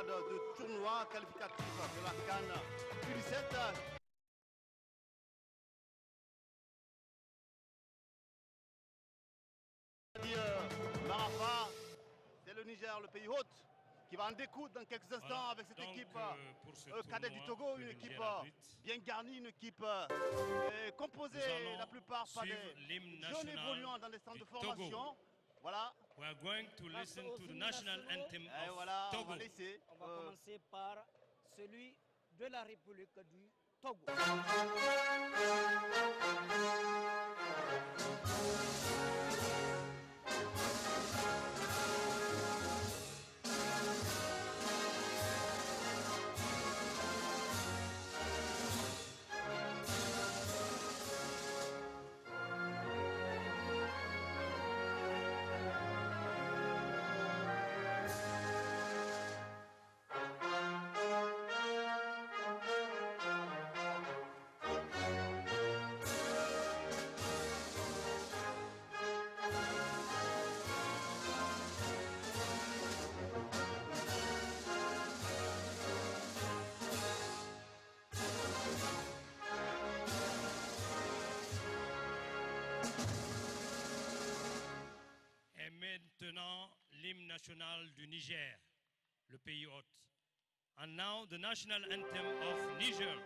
De tournoi qualificatif de la CAN U17. Marafa, c'est le Niger, le pays hôte, qui va en découdre dans quelques instants avec cette équipe cadet du Togo, une équipe bien garnie, une équipe composée la plupart par des jeunes évoluant dans les centres de formation. Voilà. We are going to listen to the national anthem of voilà, Togo. On va commencer par celui de la République du Togo. Et maintenant, l'hymne national du Niger, le pays hôte. And now the national anthem of Niger.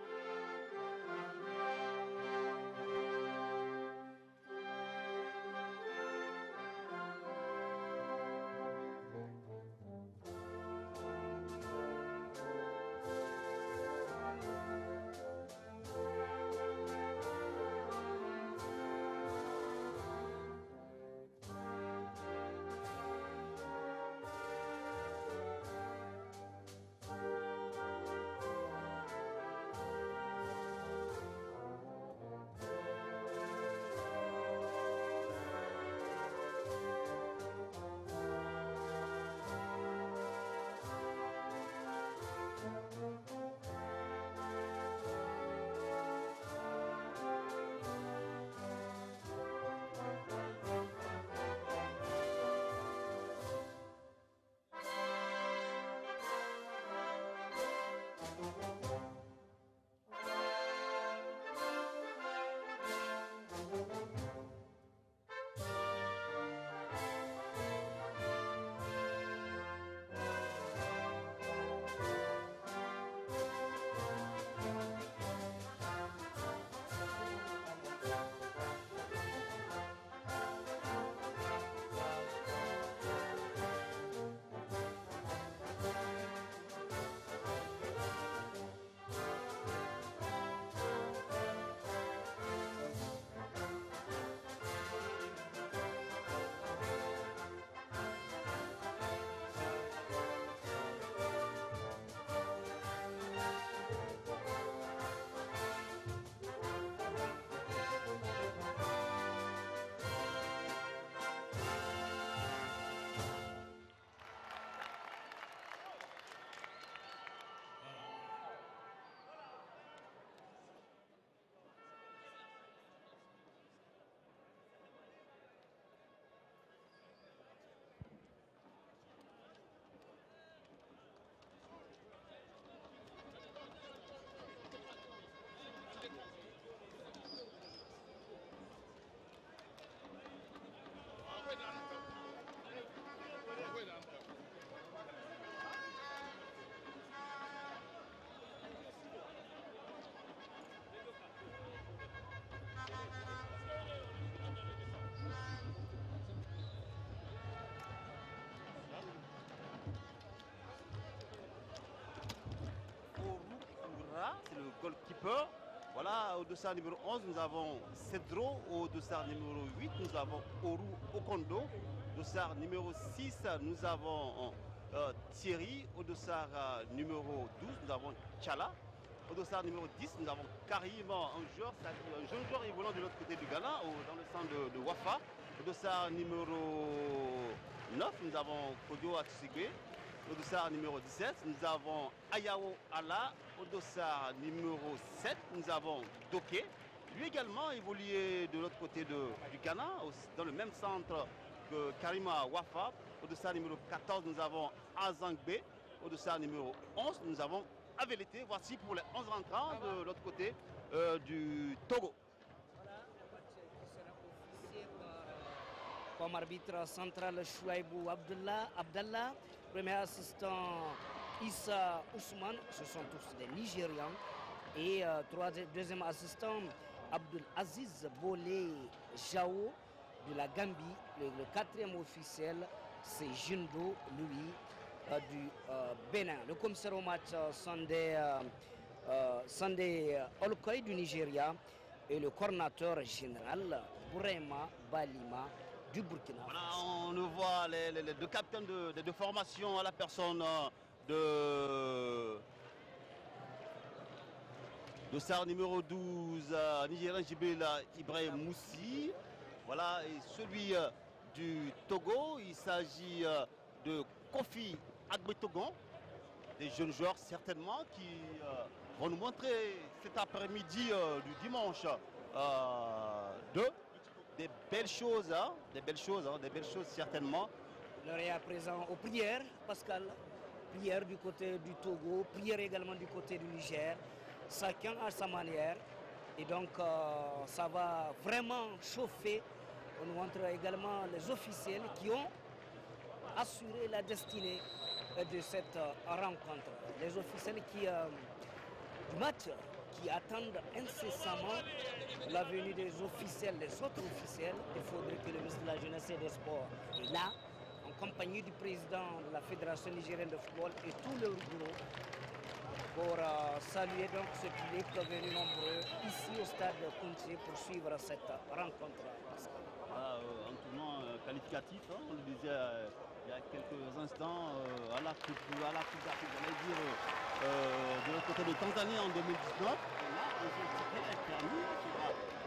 goalkeeper. Voilà, au dossard numéro 11, nous avons Cedro. Au dossard numéro 8, nous avons Oru Okondo. Au dossard numéro 6, nous avons Thierry. Au dossard numéro 12, nous avons Tchala. Au dossard numéro 10, nous avons Karim, un jeune joueur évoluant de l'autre côté du Ghana, dans le centre de Wafa. Au dossard numéro 9, nous avons Kodio Atsigwe. Au dossard numéro 17, nous avons Ayao Ala. Au dossard numéro 7, nous avons Doké. Lui également évolué de l'autre côté du Ghana, dans le même centre que Karima Wafa. Au dossard numéro 14, nous avons Azangbe. Au dossard numéro 11, nous avons Avelete. Voici pour les 11 entrants de l'autre côté du Togo. Voilà le match qui sera officié comme arbitre central Chouaibou Abdallah. Premier assistant Issa Ousmane, ce sont tous des Nigérians. Et deuxième assistant Abdul Aziz Bolé Jao de la Gambie. Le quatrième officiel, c'est Jindo Louis du Bénin. Le commissaire au match Sandé Olkoy du Nigeria et le coordinateur général Bourema Balima du Burkina Faso. Voilà, on le voit, les deux capitaines de formation à la personne de SAR numéro 12, Nigérien Jibril Ibrahim Moussi. Voilà, et celui du Togo, il s'agit de Kofi Agbetogon, des jeunes joueurs certainement qui vont nous montrer cet après-midi du dimanche des belles choses, des belles choses certainement. L'heure est à présent aux prières, Pascal. Prières du côté du Togo, prières également du côté du Niger, chacun à sa manière. Et donc ça va vraiment chauffer. On nous montre également les officiels qui ont assuré la destinée de cette rencontre. Les officiels du match qui attendent incessamment la venue des officiels, les autres officiels. Il faudrait que le ministre de la Jeunesse et des Sports est là, en compagnie du président de la Fédération nigérienne de football et tout le bureau, pour saluer donc ce public venu nombreux ici au stade Kounché pour suivre cette rencontre. Voilà, un tournoi qualificatif, on le disait il y a quelques instants, à la Coupe d'Afrique, j'allais dire, de l'autre côté de Tanzanie en 2019. Et là, un jeu est permis,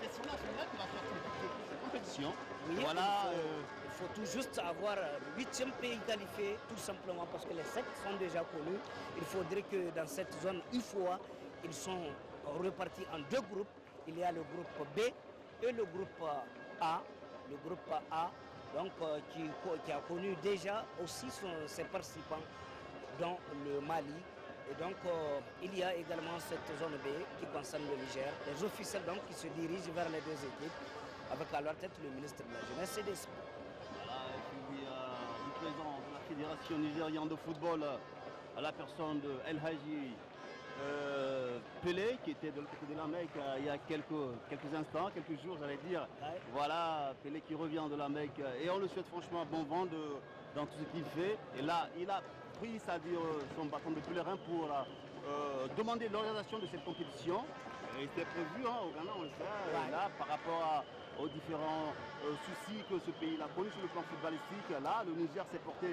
c'est la finale qui va sortir de cette compétition. Oui, voilà, il faut tout juste avoir le 8e pays qualifié, tout simplement parce que les 7 sont déjà connus. Il faudrait que dans cette zone UFOA, ils sont repartis en 2 groupes. Il y a le groupe B et le groupe A. Le groupe A, donc, qui a connu déjà aussi ses participants dans le Mali. Et donc, il y a également cette zone B qui concerne le Niger. Les officiels donc, qui se dirigent vers les 2 équipes, avec à leur tête le ministre de la Jeunesse et des Sports. Voilà, et puis le président de la Fédération nigérienne de football, à la personne de El Hadji Pelé, qui était de l'autre côté de la Mecque il y a quelques instants, quelques jours, j'allais dire. Ouais. Voilà, Pelé qui revient de la Mecque. Et on le souhaite franchement bon vent dans tout ce qu'il fait. Et là, il a pris, c'est-à-dire son bâton de pèlerin pour demander l'organisation de cette compétition. Et c'était prévu au Ghana, on le sait. Ouais. Là, par rapport aux différents soucis que ce pays a connus sur le plan footballistique, là, le Niger s'est porté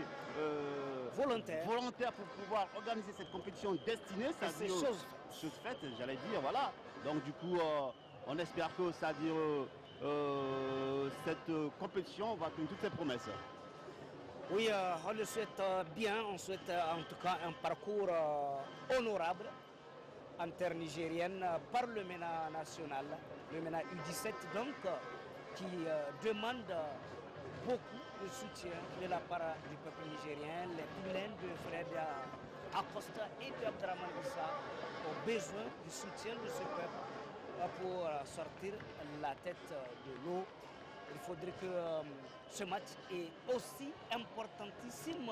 volontaire pour pouvoir organiser cette compétition destinée, c'est chose faite, j'allais dire, voilà. Donc du coup, on espère que, c'est-à-dire cette compétition va tenir toutes ses promesses. Oui, on le souhaite bien, on souhaite en tout cas un parcours honorable en terre nigérienne par le MENA national, le MENA U17 donc, qui demande beaucoup de soutien de la part du peuple nigérien. Les poulains de Fred Acosta et d'Abdraman Issa ont besoin du soutien de ce peuple pour sortir la tête de l'eau. Il faudrait que ce match est aussi importantissime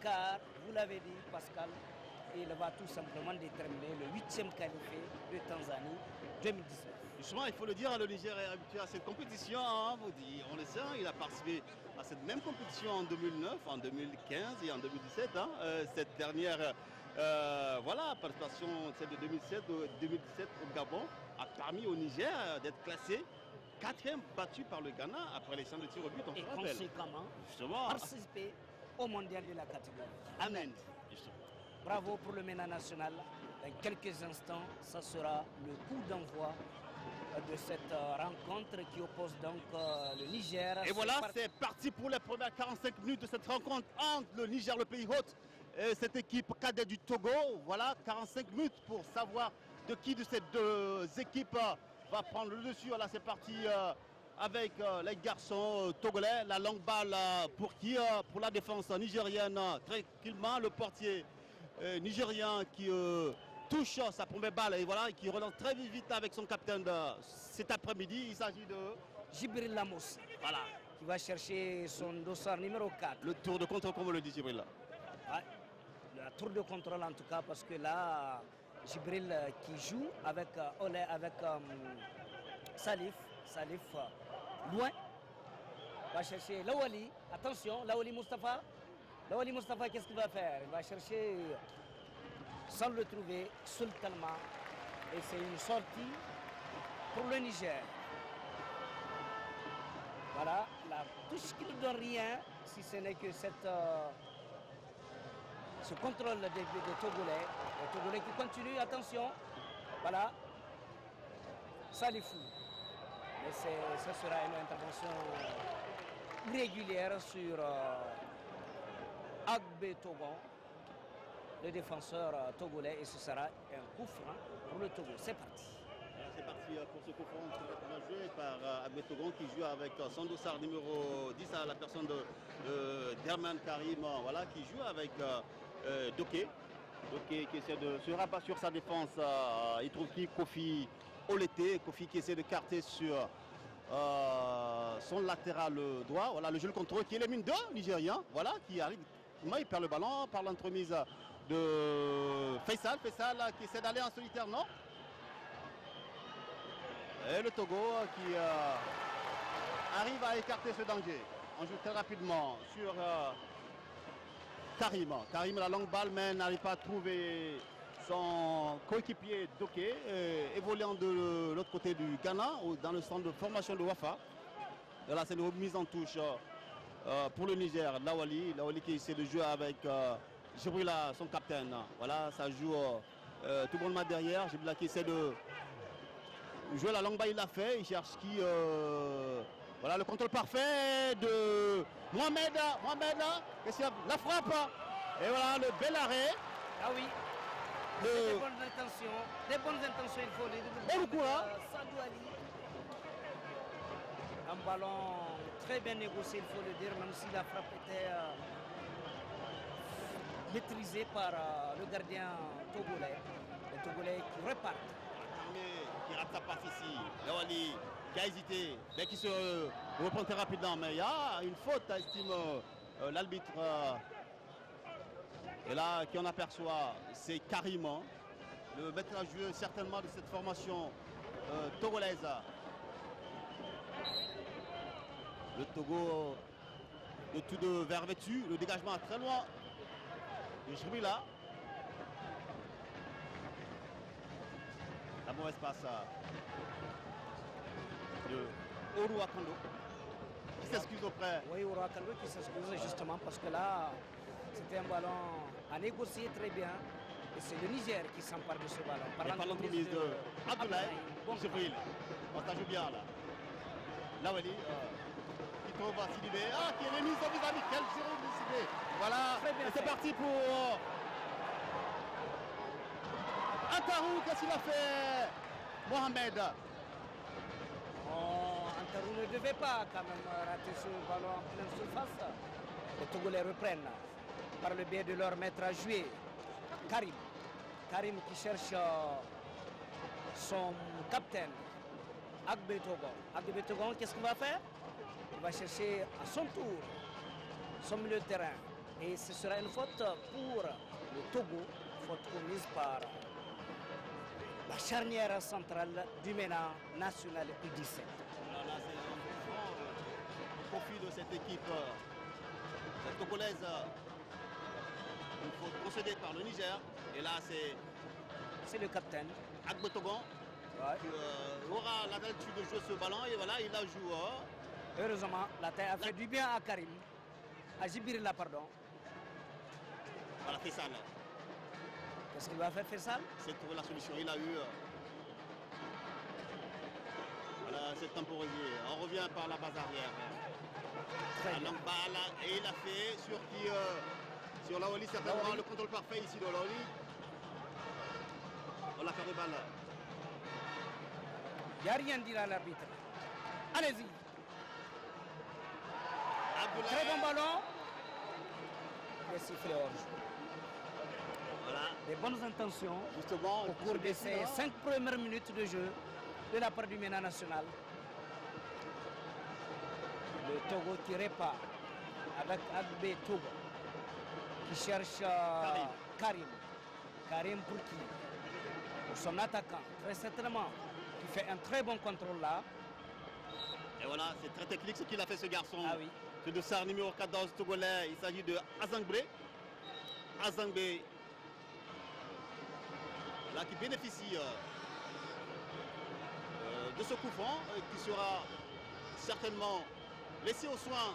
car, vous l'avez dit Pascal, il va tout simplement déterminer le 8e qualifié de Tanzanie 2019. Justement, il faut le dire, le Niger est habitué à cette compétition. Hein, on le sait, il a participé à cette même compétition en 2009, en 2015 et en 2017. Hein, cette dernière Voilà, participation celle de 2017 au Gabon a permis au Niger d'être classé 4e, battu par le Ghana après les champs de tir au but. Et conséquemment, participer au mondial de la catégorie. Amen. Bravo pour le MENA national. Dans quelques instants, ça sera le coup d'envoi de cette rencontre qui oppose donc le Niger. Et voilà, c'est parti pour les premières 45 minutes de cette rencontre entre le Niger, le pays hôte, et cette équipe cadet du Togo. Voilà, 45 minutes pour savoir de qui de ces deux équipes va prendre le dessus. Voilà, c'est parti avec les garçons togolais. La longue balle pour qui? Pour la défense nigérienne. Tranquillement, le portier nigérien qui touche sa première balle et voilà, qui relance très vite avec son capitaine cet après-midi. Il s'agit de Djibril Lamos. Voilà. Qui va chercher son dossard numéro 4. Le tour de contrôle, comme on le dit, Djibril. Ouais, le tour de contrôle en tout cas, parce que là, Djibril qui joue avec Salif loin, va chercher Lawali. Attention, Lawali Mustafa. Lawali Mustafa, qu'est-ce qu'il va faire? Il va chercher sans le trouver sultanement. Et c'est une sortie pour le Niger. Voilà, la touche qui ne donne rien, si ce n'est que ce contrôle des Togolais. Les Togolais qui continuent, attention. Voilà, Salifou. Mais ce sera une intervention régulière sur Agbe Togon, le défenseur togolais, et ce sera un coup franc pour le Togo. C'est parti. C'est parti pour ce coup franc joué par Agbe Togon qui joue avec son dossard numéro 10 à la personne de Derman Karim, voilà, qui joue avec Doké. Doké qui essaie de se rabattre sur sa défense. Il trouve qui? Kofi Olete. Kofi qui essaie de carter sur son latéral droit. Voilà le jeu de contrôle qui élimine deux Nigériens. Voilà, qui arrive. Il perd le ballon par l'entremise de Faisal. Faisal qui essaie d'aller en solitaire, non? Et le Togo qui arrive à écarter ce danger. On joue très rapidement sur Karim. Karim, la longue balle, mais n'arrive pas à trouver son coéquipier Doké, évoluant de l'autre côté du Ghana, dans le centre de formation de Wafa. Et là, c'est une remise en touche pour le Niger. Lawali qui essaie de jouer avec Jibrila, son capitaine. Voilà, ça joue tout le monde derrière. Jibrila qui essaie de jouer la longue balle, il l'a fait. Il cherche qui. Voilà le contrôle parfait de Mohamed. Qu'est-ce qu'il y a? La frappe. Et voilà le bel arrêt. Ah oui. Des bonnes intentions. Des bonnes intentions, il faut les dire. Sadou Ali. Un ballon très bien négocié, il faut le dire, même si la frappe était maîtrisée par le gardien togolais. Les Togolais qui repartent. Qui rate sa passe ici. Lawali qui a hésité, mais qui se reprend très rapidement. Mais il y a une faute, estime l'arbitre. Et là, qui en aperçoit, c'est Karim, le maître à jouer certainement de cette formation togolaise. Le Togo de tout de vert vêtu, le dégagement très loin de Jibrila. La mauvaise passe de Oru Akando qui s'excuse auprès. Oui, Oru Akando qui s'excuse justement parce que là, c'était un ballon à négocier très bien. Et c'est le Niger qui s'empare de ce ballon. Par l'entremise de Abdoulaye Jibril. On ça joue bien là. Lawali qui trouve Sidibé. Ah, qui est remis au vis-à-vis. Quel giro de Sidibé. Voilà. Et c'est parti pour Antarou. Qu'est-ce qu'il a fait, Mohamed? Antarou ne devait pas quand même rater ce ballon en pleine surface. Les Togolais reprennent par le biais de leur maître à jouer, Karim. Karim qui cherche son capitaine, Agbe Togon. Agbe Togon, qu'est-ce qu'il va faire? Il va chercher à son tour son milieu de terrain. Et ce sera une faute pour le Togo, faute commise par la charnière centrale du MENA national U17. Là, c'est au profit de cette équipe, cette togolaise. Une faute concédée par le Niger. Et là, c'est le capitaine. Agbotogon qui aura l'habitude de jouer ce ballon. Et voilà, il la joue. Heureusement, la taille a fait du bien à Karim. À Djibrila, pardon. Voilà, Faisal. Qu'est-ce qu'il va faire, Faisal? C'est trouvé la solution. Il a eu. Voilà, c'est temporisé. On revient par la base arrière. Très bien. Et il a fait sur qui sur Lawali, certainement le contrôle parfait ici de Lawali. On l'a fait de balle. Il n'y a rien dit à l'arbitre. Allez-y. Très bon ballon. Les sifflets hors. Voilà. Des bonnes intentions. Justement, au cours de ces 5 premières minutes de jeu de la part du MENA national. Le Togo qui répare avec Agbe Togo qui cherche Karim. Karim pour qui? Pour son attaquant, très certainement, qui fait un très bon contrôle là. Et voilà, c'est très technique ce qu'il a fait ce garçon. Ah oui. Ce dossard numéro 14 togolais, il s'agit de Azangbe. Azangbe, là qui bénéficie de ce coup franc qui sera certainement laissé aux soins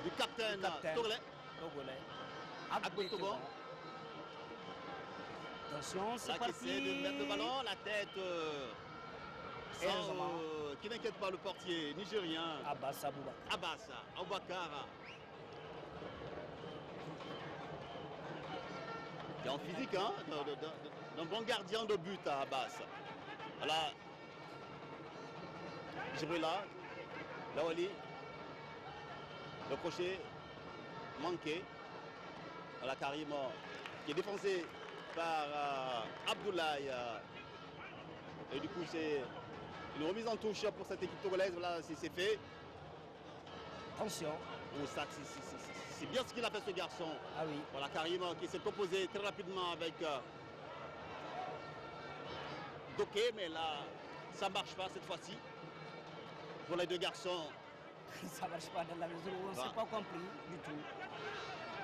du capitaine togolais. Agbe Togo. Attention, c'est parti. Qui essaie de mettre le ballon, la tête qui n'inquiète pas le portier nigérien. Abbas Aboubakar. Abbas Aboubakar. Qui est en physique, hein, d'un bon gardien de but à Abbas. Voilà. Djibrila, Lawali, le crochet manqué. Voilà Karim qui est défoncé par Abdoulaye. Et du coup, c'est une remise en touche pour cette équipe togolaise. Voilà, c'est fait. Attention. C'est bien ce qu'il a fait ce garçon. Ah oui. Voilà Karim qui s'est composé très rapidement avec Doké, mais là, ça ne marche pas cette fois-ci. Pour les deux garçons. Ça ne marche pas dans la mesure où on ne s'est pas compris du tout.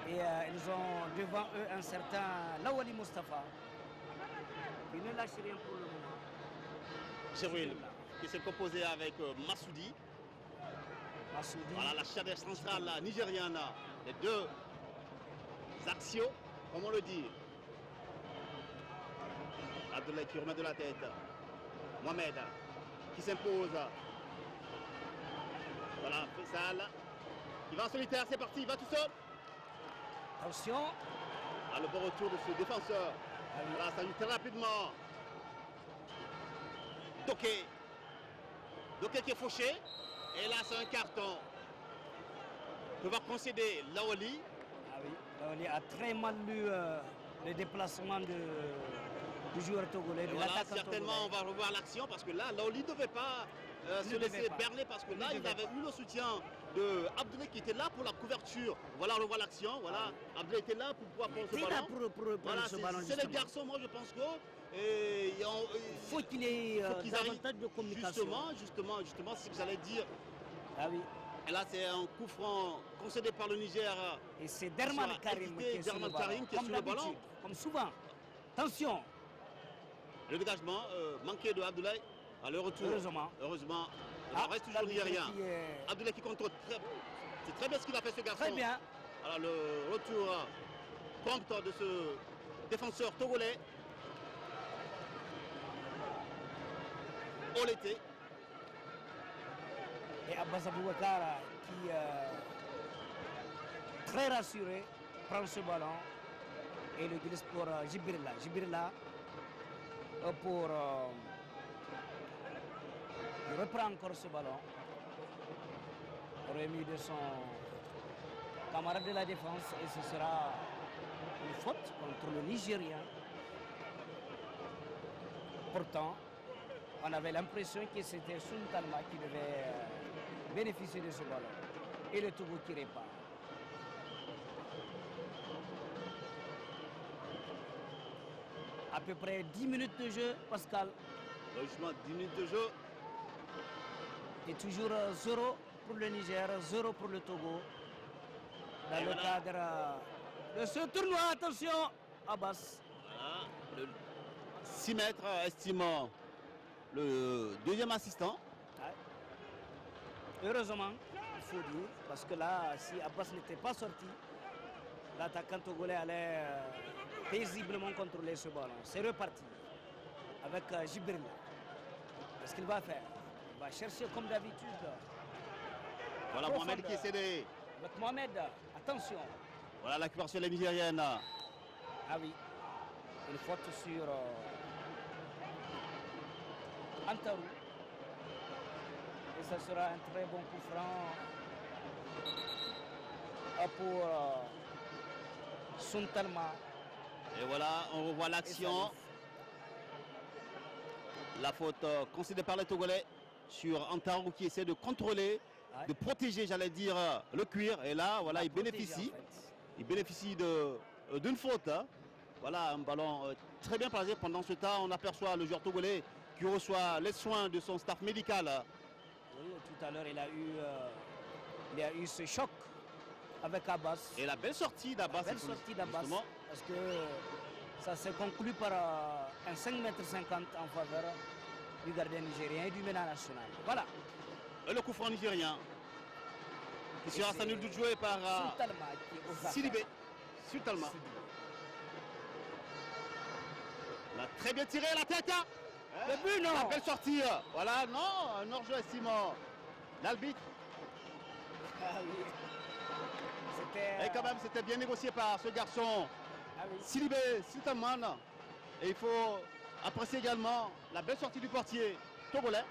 Et ils ont devant eux un certain Lawali Mustafa. Il ne lâche rien pour le moment. Jibril qui s'est composé avec Massoudi. Voilà la charnière centrale nigériane. Les deux axiaux, comme on le dit. Abdoulaye qui remet de la tête. Mohamed qui s'impose. Voilà, Faisal. Il va en solitaire, c'est parti, il va tout seul. Attention. Le bon retour de ce défenseur. Voilà, ça joue très rapidement. Doké. Doké qui est fauché. Et là, c'est un carton que va concéder Lawali. Ah oui, Lawali a très mal lu le déplacement du joueur togolais. Voilà, certainement, on va revoir l'action parce que là, Lawali ne devait pas se laisser berner parce que là, il avait eu le soutien de Abdoulaye qui était là pour la couverture. Voilà, on revoit l'action. Voilà, Abdoulaye était là pour pouvoir prendre ce ballon. Voilà, c'est les garçons, moi je pense que il faut qu'il ait davantage de communication. Justement, c'est ce que j'allais dire. Ah oui. Et là, c'est un coup franc concédé par le Niger. Et c'est Derman Karim qui est sur le ballon. Comme souvent. Attention. Le dégagement manqué de Abdoulaye. À le retour. Heureusement. Il reste toujours nigérien. Abdoulaye qui contrôle. C'est très bien ce qu'il a fait ce garçon. Très bien. Alors le retour prompt de ce défenseur togolais. Oleté. Et Abbas Aboubakar qui, très rassuré, prend ce ballon et le glisse pour Djibrila. Djibrila pour... il reprend encore ce ballon. Remis de son camarade de la défense et ce sera une faute contre le Nigérien. Pourtant, on avait l'impression que c'était Suntalma qui devait bénéficier de ce ballon. Et le Togo qui répare. À peu près 10 minutes de jeu, Pascal. Logiquement, 10 minutes de jeu. Et toujours 0 pour le Niger, 0 pour le Togo. Dans le cadre de ce tournoi. Attention, Abbas. Voilà, le 6 mètres, estimant le deuxième assistant. Ouais. Heureusement, il faut dire, parce que là, si Abbas n'était pas sorti, l'attaquant togolais allait paisiblement contrôler ce ballon. C'est reparti avec Jibril. Qu'est-ce qu'il va faire? Il va chercher comme d'habitude. Voilà Mohamed qui essaie de... Avec Mohamed, attention. Voilà la récupération de la nigérienne. Ah oui, une faute sur Antarou. Et ça sera un très bon coup franc pour Suntalma. Et voilà, on revoit l'action. La faute considérée par les Togolais sur Antarou qui essaie de contrôler, de protéger, j'allais dire, le cuir. Et là, voilà, il bénéficie. En fait. Il bénéficie d'une faute. Hein. Voilà, un ballon très bien placé. Pendant ce temps, on aperçoit le joueur togolais qui reçoit les soins de son staff médical. Oui, tout à l'heure, il a eu ce choc avec Abbas. Et la belle sortie d'Abbas. Belle sortie d'Abbas. Parce que ça s'est conclu par un 5,50 m en faveur du gardien nigérien et du MENA national. Voilà. Et le coup franc nigérien qui sera sans nul doute joué par Sidibé. Sultalma. Il a très bien tiré la tête. Le but, non. La belle sortie. Voilà, non, un hors-jeu estimant l'arbitre. Ah oui. Et quand même, c'était bien négocié par ce garçon. Ah oui. Sidibé, Sultalman. Et il faut apprécier également la belle sortie du portier togolais.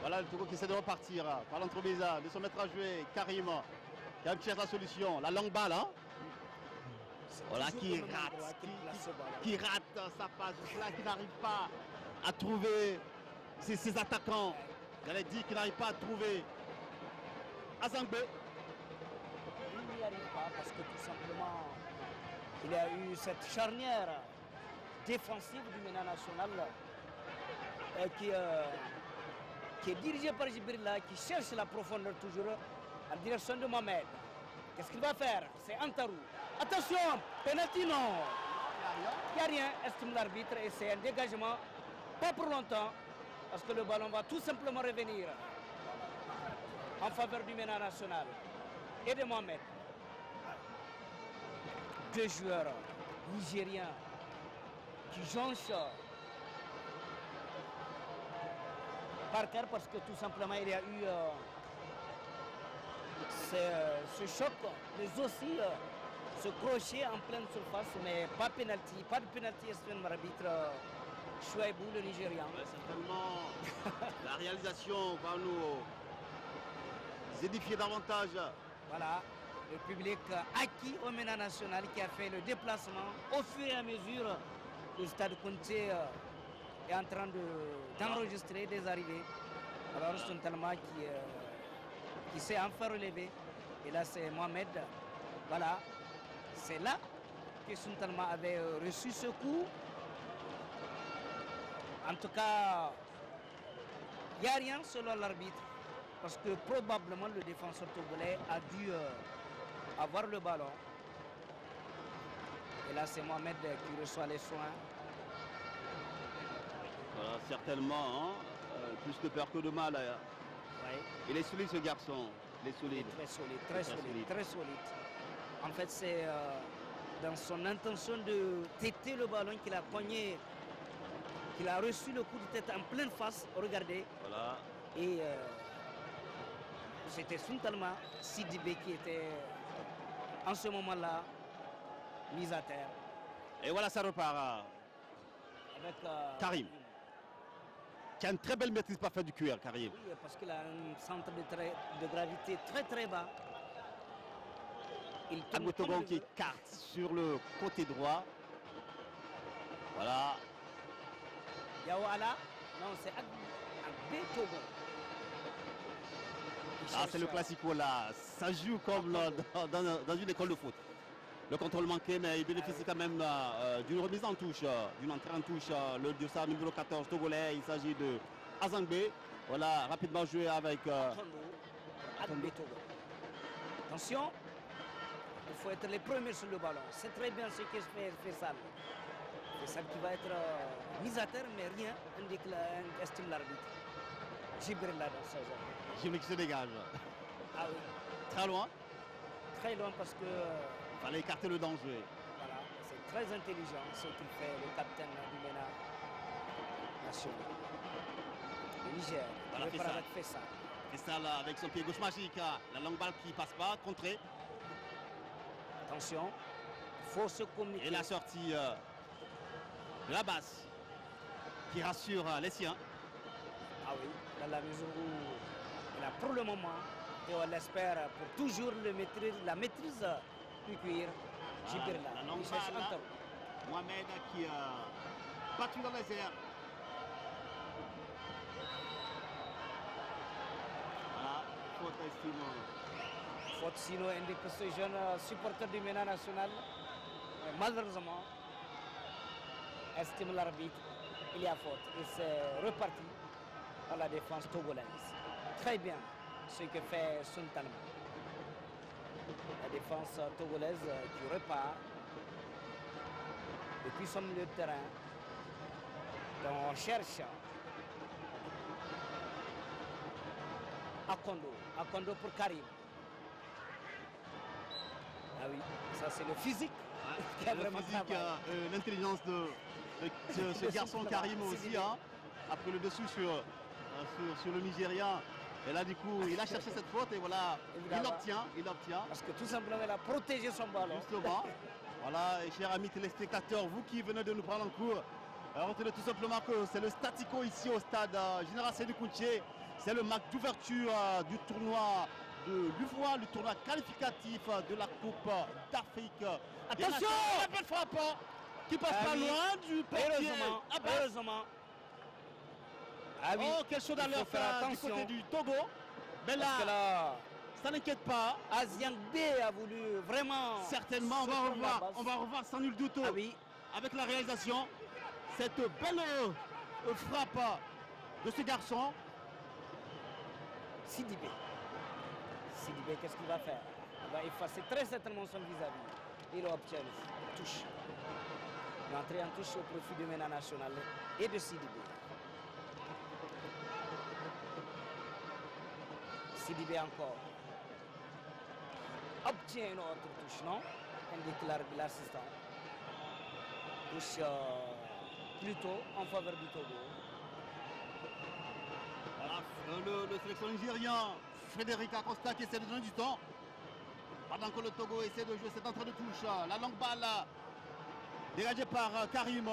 Voilà le Togo qui essaie de repartir par l'entremise de son maître à jouer, Karim. Qui cherche la solution, la longue balle. Hein. Voilà, qui rate sa passe, là, qui n'arrive pas à trouver ses attaquants. J'allais dire qu'il n'arrive pas à trouver Azangbe. Il n'y arrive pas parce que tout simplement, il y a eu cette charnière défensive du MENA national qui est dirigée par Jibril, qui cherche la profondeur toujours en direction de Mohamed. Qu'est-ce qu'il va faire? C'est Antarou. Attention, penalty non. Il n'y a rien, estime l'arbitre, et c'est un dégagement, pas pour longtemps, parce que le ballon va tout simplement revenir en faveur du MENA national et de Mohamed. Deux joueurs nigériens qui jonchent par terre parce que tout simplement il y a eu ce choc, mais aussi ce crochet en pleine surface, mais pas penalty, pas de penalty, estime l'arbitre Chouaibou, le Nigérian. Ouais, certainement, la réalisation va nous édifier davantage. Voilà, le public acquis au MENA national qui a fait le déplacement au fur et à mesure. Le stade Kounté est en train d'enregistrer des arrivées. Alors Suntalma qui s'est enfin relevé. Et là c'est Mohamed. Voilà, c'est là que Suntalma avait reçu ce coup. En tout cas, il n'y a rien selon l'arbitre. Parce que probablement le défenseur togolais a dû avoir le ballon. Et là c'est Mohamed qui reçoit les soins. Voilà, certainement, hein, plus de peur que de mal. Hein. Oui. Il est solide ce garçon, il est solide. Très solide, très solide, très solide. En fait c'est dans son intention de têter le ballon qu'il a cogné, qu'il a reçu le coup de tête en pleine face, regardez. Voilà. Et c'était Suntalma Sidibé qui était en ce moment-là mis à terre. Et voilà, ça repart. Avec Karim. Qui a une très belle maîtrise parfaite du cuir, Karim. Oui, parce qu'il a un centre de gravité très très bas. Il tourne Togo qui écarte sur le côté droit. Voilà. Yao Ala. Non, c'est Agbe Togo. Ah, c'est le classico là. Ça joue comme dans une école de foot. Le contrôle manqué, mais il bénéficie quand même d'une remise en touche, d'une entrée en touche. Le dossard numéro 14 togolais, il s'agit de Azangbe. Voilà, rapidement joué avec Agbe Togo. Attention, il faut être les premiers sur le ballon. C'est très bien ce que fait Faisal. Faisal qui va être mis à terre, mais rien estime l'arbitre. Djibril là dans ce genre. Djibril qui se dégage. Ah oui. Très loin. Très loin parce que... il fallait écarter le danger. Voilà, c'est très intelligent ce qu'il fait le capitaine du MENA national. Le Niger, Voilà, il prépare avec Faisal. Faisal avec son pied gauche magique. La longue balle qui passe pas, contrée. Attention, il faut se communiquer. Et la sortie de la basse qui rassure les siens. Ah oui, dans la mesure où il a pour le moment, et on l'espère pour toujours la maîtrise du cuir. Djibril là, la longue il cherche balle, un temps. Mohamed qui a battu dans les airs. Voilà, faute estime. Faute sinon indique que ce jeune supporter du MENA national, malheureusement, estime l'arbitre, il y a faute. Il s'est reparti à la défense togolaise. Très bien ce que fait Sun Talma. La défense togolaise qui repart depuis son milieu de terrain. Donc on cherche Akondo pour Karim. Ah oui, ça c'est le physique. Qui a vraiment l'intelligence de ce garçon Karim aussi, hein, a pris le dessus sur le Nigérien. Et là du coup il a cherché cette faute et voilà, il l'obtient. Parce que tout simplement il a protégé son ballon. Justement. Voilà, et chers amis téléspectateurs, vous qui venez de nous prendre en cours, retenez tout simplement que c'est le statico ici au stade Général Sédou Kountché. C'est le match d'ouverture du tournoi de l'UFOA, le tournoi qualificatif de la Coupe d'Afrique. Attention, la belle frappe qui passe pas loin du portier. Heureusement. Ah oui, oh, quelle chose à l'heure du côté du Togo. Mais là, ça n'inquiète pas. Aziang B a voulu vraiment... Certainement, on va revoir sans nul doute avec la réalisation cette belle frappe de ce garçon. Sidibé, qu'est-ce qu'il va faire? Il va effacer très certainement son vis-à-vis. Il obtient une touche. L'entrée en touche au profit du MENA national et de Sidibé. Sidibé encore. Obtient une autre touche, non? Indique l'assistant. Touche plutôt en faveur du Togo. Voilà, le sélectionneur nigérien, Frédéric Acosta, qui essaie de donner du temps. Pendant que le Togo essaie de jouer cette entrée de touche. La longue balle dégagée par Karim.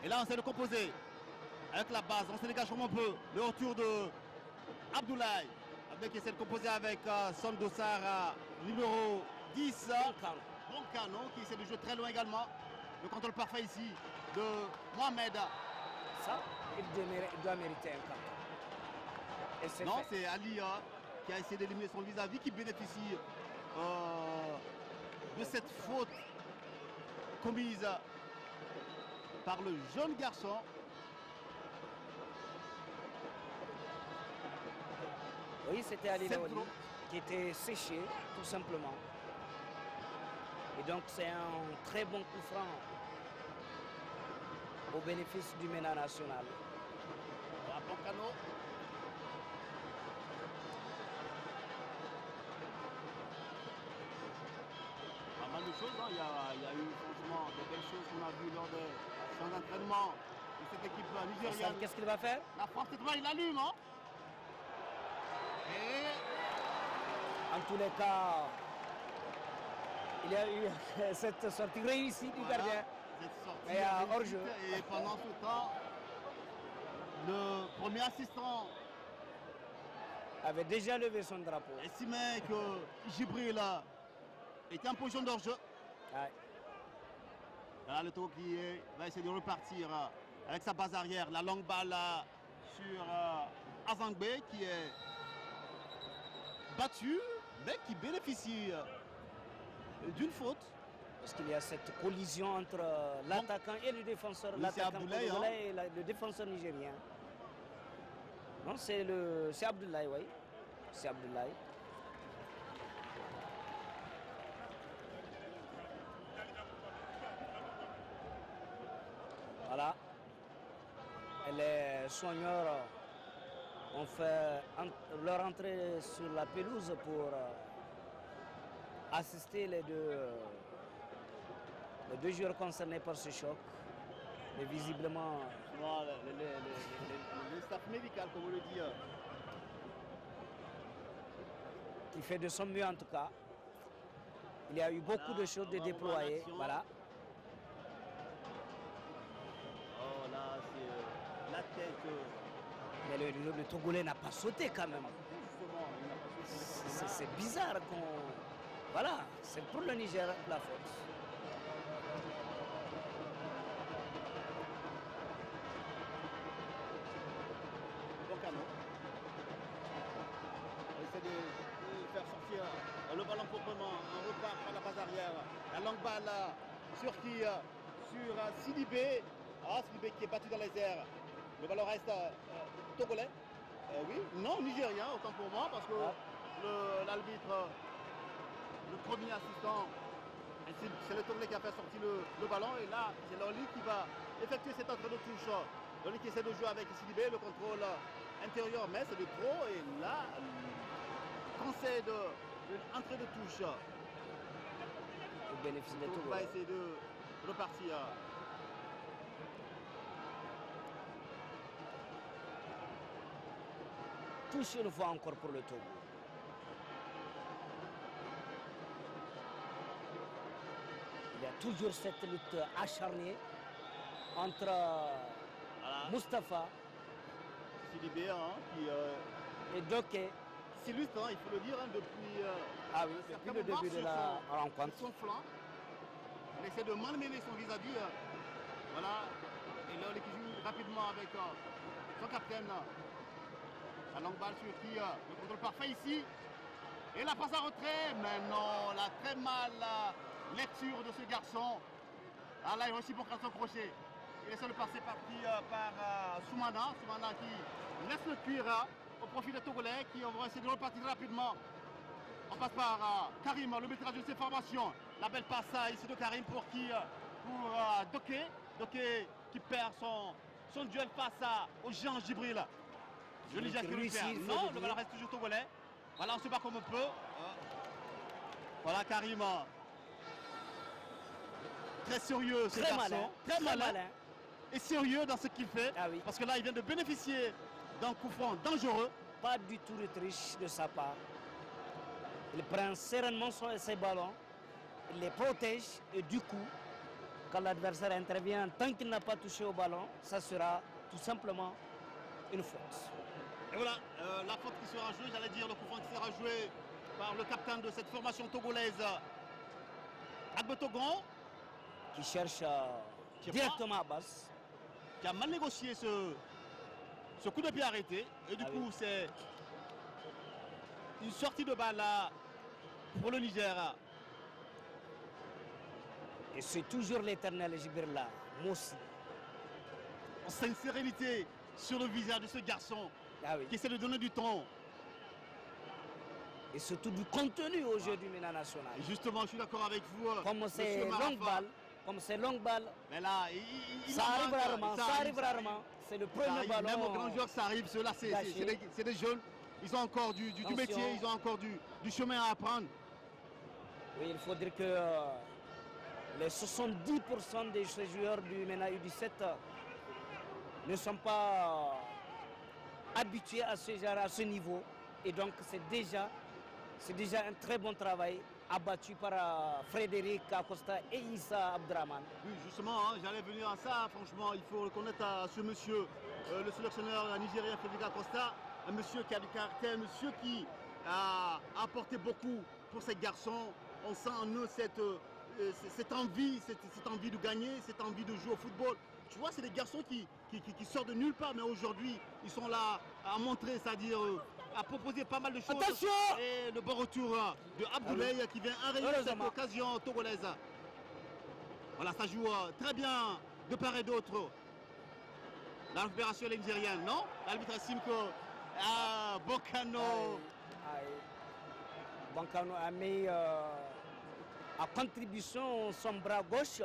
Et là, on essaie de composer avec la base. On se dégage comme un peu. Le retour de Abdoulaye. Abdoulaye qui essaie de composer avec son dossard numéro 10. Broncano qui essaie de jouer très loin également. Le contrôle parfait ici de Mohamed. Ça, il doit mériter un carton. Non, c'est Ali qui a essayé d'éliminer son vis-à-vis, qui bénéficie de cette faute commise par le jeune garçon. Oui, c'était Ali Lawali qui était séché, tout simplement. Et donc c'est un très bon coup franc au bénéfice du MENA national. Voilà, Broncano. Pas mal de choses, hein. Il y a eu franchement de belles choses qu'on a vues lors des champs d'entraînement de cette équipe nigériane. Qu'est-ce qu'il va faire? La France, cette fois, il allume. Hein. Et en tous les cas, il y a eu cette sortie réussie du gardien. Cette sortie et hors-jeu. Et pendant ce temps, le premier assistant avait déjà levé son drapeau. Estimait que Djibril était en position d'hors-jeu. Ouais. Là, le Togo qui va essayer de repartir avec sa base arrière. La longue balle sur Azangbe qui est battu, mais qui bénéficie d'une faute. Parce qu'il y a cette collision entre l'attaquant et le défenseur. Oui, l'attaquant Abdoulaye, et le défenseur nigérien. Non, c'est Abdoulaye, oui. C'est Abdoulaye. les soigneurs ont fait leur entrée sur la pelouse pour assister les deux joueurs concernés par ce choc. Mais visiblement... Le staff médical, comme on le dit. Qui fait de son mieux en tout cas. Il y a eu beaucoup de choses de déployer. Voilà. Oh là, c'est la tête. Mais le Togolais n'a pas sauté quand même. C'est bizarre qu'on... Voilà, c'est pour le Niger la faute. Bocano. On essaie de faire sortir le ballon proprement. On repart par la base arrière. La longue balle sur qui? Sur Sidibé. Ah, Sidibé qui est battu dans les airs. Le ballon reste togolais. Oui, non, nigérien, autant pour moi, parce que l'arbitre, le premier assistant, c'est le Togolais qui a fait sortir le ballon. Et là, c'est Loli qui va effectuer cette entrée de touche. Loli qui essaie de jouer avec Sidibé, le contrôle intérieur, mais c'est de trop. Et là, conseil d'entrée de touche. Le bénéfice des On va essayer de repartir. Touche une fois encore pour le Togo. Il y a toujours cette lutte acharnée entre Mustapha Sidibé et Doké. C'est lui, il faut le dire, depuis, depuis le début de la rencontre. Son flanc. Il essaie de malmener son vis-à-vis. Voilà. Et là, il joue rapidement avec son capitaine. La longue balle sur qui le contrôle parfait ici. Et la passe à retrait. Mais non, la très mal lecture de ce garçon. Ah là, il réussit pour son crochet. Il essaie de passer par Soumana. Soumana qui laisse le cuir au profit des Togolais qui vont essayer de repartir rapidement. On passe par Karim, le maîtrage de ses formations. La belle passe ici de Karim pour qui? Pour Doké. Doké qui perd son duel face au Jean Gibril. Je l'ai déjà le faire. Non, le ballon reste toujours togolais. Voilà, on se bat comme on peut. Voilà Karim. Très sérieux ce garçon. Très malin. Et sérieux dans ce qu'il fait. Ah oui. Parce que là, il vient de bénéficier d'un coup franc dangereux. Pas du tout de triche de sa part. Il prend sereinement ses ballons. Il les protège. Et du coup, quand l'adversaire intervient, tant qu'il n'a pas touché au ballon, ça sera tout simplement une faute. Et voilà, la faute qui sera jouée, j'allais dire le coup franc qui sera joué par le capitaine de cette formation togolaise, Agbetogon. Qui cherche directement à Abbas. Qui a mal négocié ce coup de pied arrêté. Et du coup, c'est une sortie de balle là pour le Niger. Et c'est toujours l'éternel Gibrila, Moussi. C'est une sérénité sur le visage de ce garçon qui essaie de donner du temps. Et surtout du contenu au jeu du MENA national. Et justement, je suis d'accord avec vous. Comme c'est longue balle, mais là, ça arrive rarement. C'est le premier ballon. Même aux grands joueurs, ça arrive. Ceux-là, c'est des jeunes. Ils ont encore du métier, ils ont encore du chemin à apprendre. Oui, il faut dire que les 70% des joueurs du MENA U17 ne sont pas habitués à ce niveau. Et donc, c'est déjà un très bon travail abattu par Frédéric Acosta et Issa Abdraman. Oui, justement, j'allais venir à ça. Franchement, il faut reconnaître à ce monsieur, le sélectionneur nigérien Frédéric Acosta, un monsieur qui a du caractère, un monsieur qui a apporté beaucoup pour ces garçons. On sent en eux cette envie de gagner, cette envie de jouer au football. Tu vois, c'est des garçons qui sortent de nulle part, mais aujourd'hui, ils sont là à montrer, c'est-à-dire à proposer pas mal de choses. Attention! Et le bon retour de Abdoulaye qui vient enrayer cette occasion togolaise. Voilà, ça joue très bien de part et d'autre. La récupération est nigérienne, non? L'arbitre estime que Bocano. Bocano a mis à contribution son bras gauche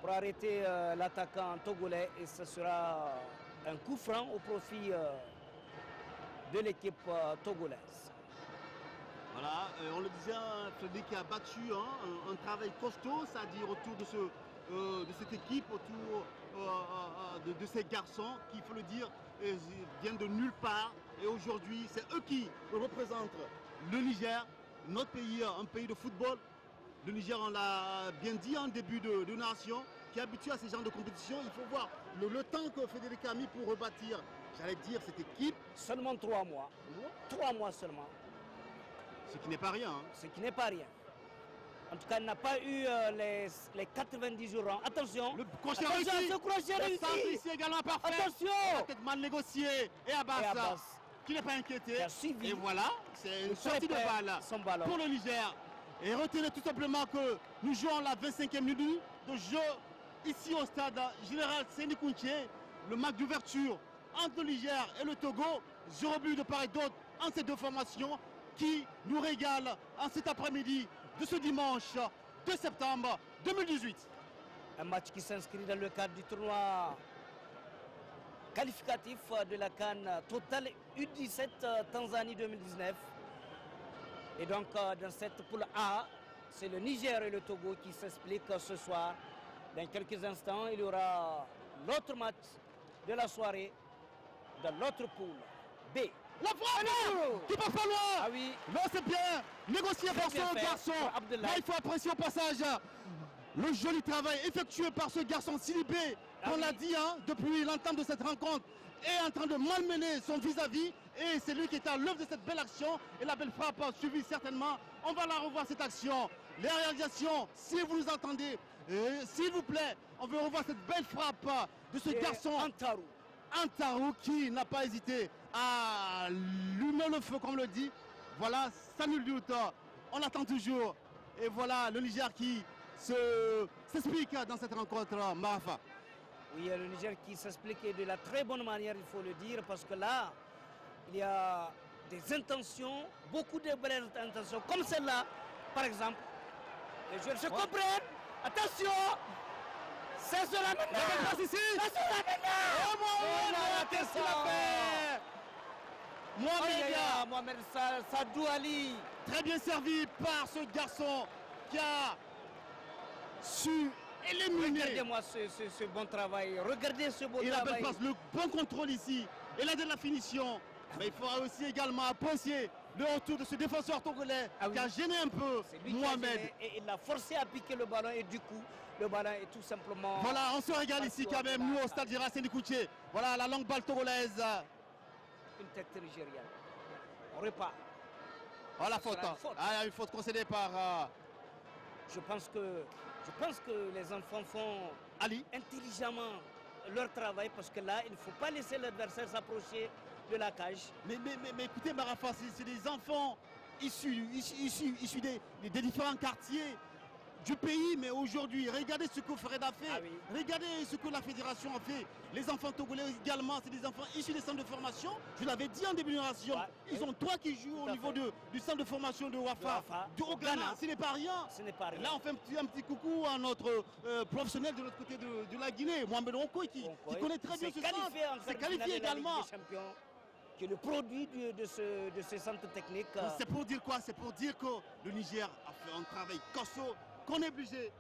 pour arrêter l'attaquant togolais et ce sera un coup franc au profit de l'équipe togolaise. Voilà, on le disait, Frédéric qui a battu un travail costaud, c'est-à-dire autour de cette équipe, autour de ces garçons qui, il faut le dire, viennent de nulle part. Et aujourd'hui, c'est eux qui représentent le Niger, notre pays, un pays de football. Le Niger, on l'a bien dit en début de nation, qui est habitué à ces genres de compétition. Il faut voir le temps que Frédéric a mis pour rebâtir, j'allais dire, cette équipe. Seulement 3 mois. 3 mois seulement. Ce qui n'est pas rien. Ce qui n'est pas rien. En tout cas, il n'a pas eu les 90 jours. Attention, le crochet réussi. Ce crochet réussi. Le centre ici également parfait. Attention. Peut-être mal négocié. Et Abbas, qui n'est pas inquiété. Suivi. Et voilà, c'est une sortie de balle pour le Niger. Et retenez tout simplement que nous jouons la 25e minute de jeu ici au stade général Séni Kountché. Le match d'ouverture entre le Niger et le Togo. 0 but de part et d'autre entre ces deux formations qui nous régalent en cet après-midi de ce dimanche 2 septembre 2018. Un match qui s'inscrit dans le cadre du tournoi qualificatif de la CAN Total U17 Tanzanie 2019. Et donc dans cette poule A, c'est le Niger et le Togo qui s'expliquent ce soir. Dans quelques instants, il y aura l'autre match de la soirée dans l'autre poule B. La frappe qui passe pas loin. Ah oui. Non, c'est bien négocié par ce garçon. Là, il faut apprécier au passage le joli travail effectué par ce garçon Silibé. On l'a dit depuis l'entame de cette rencontre, est en train de malmener son vis-à-vis. Et c'est lui qui est à l'œuvre de cette belle action. Et la belle frappe suivie certainement. On va la revoir cette action. Les réalisations, si vous nous entendez, s'il vous plaît, on veut revoir cette belle frappe de ce garçon. Antarou qui n'a pas hésité à allumer le feu, comme le dit. Voilà, ça nul doute. On attend toujours. Et voilà le Niger qui s'explique dans cette rencontre, Marafa. Oui, le Niger qui s'explique de la très bonne manière, il faut le dire, parce que là, il y a des intentions, beaucoup de belles intentions, comme celle-là, par exemple. Les joueurs se comprennent. Attention! C'est cela maintenant! C'est ici! C'est cela maintenant! Oh, Mohamed, qu'est-ce qu'il a fait? Mohamed Sadou Ali. Très bien servi par ce garçon qui a su éliminer. Regardez-moi ce bon travail. Regardez ce bon travail. travail. La belle passe, le bon contrôle ici. Et là de la finition. Mais il faudra aussi également apprécier le retour de ce défenseur togolais qui a gêné un peu Mohamed. Et il a forcé à piquer le ballon et du coup, le ballon est tout simplement... Voilà, on se régale ici quand même, nous au stade Gérard Séni Kountché. Voilà la longue balle togolaise. Une tête nigérienne. On repart. Oh la faute. Ah, une faute concédée par... Je pense que les enfants font intelligemment leur travail parce que là, il ne faut pas laisser l'adversaire s'approcher de la cage. Mais écoutez Marafa, c'est des enfants issus des différents quartiers du pays, mais aujourd'hui, regardez ce que Fred a fait, regardez ce que la fédération a fait. Les enfants togolais également, c'est des enfants issus des centres de formation. Je l'avais dit en début de génération, ils ont 3 qui jouent au niveau du centre de formation de Wafa, au Ghana. Ce n'est pas rien. Là, on fait un petit coucou à notre professionnel de l'autre côté de la Guinée, Mohamed Ronko, qui connaît très bien ce centre. C'est qualifié également. Qui est le produit de ce centre technique. C'est pour dire quoi? C'est pour dire que le Niger a fait un travail costaud qu'on est obligé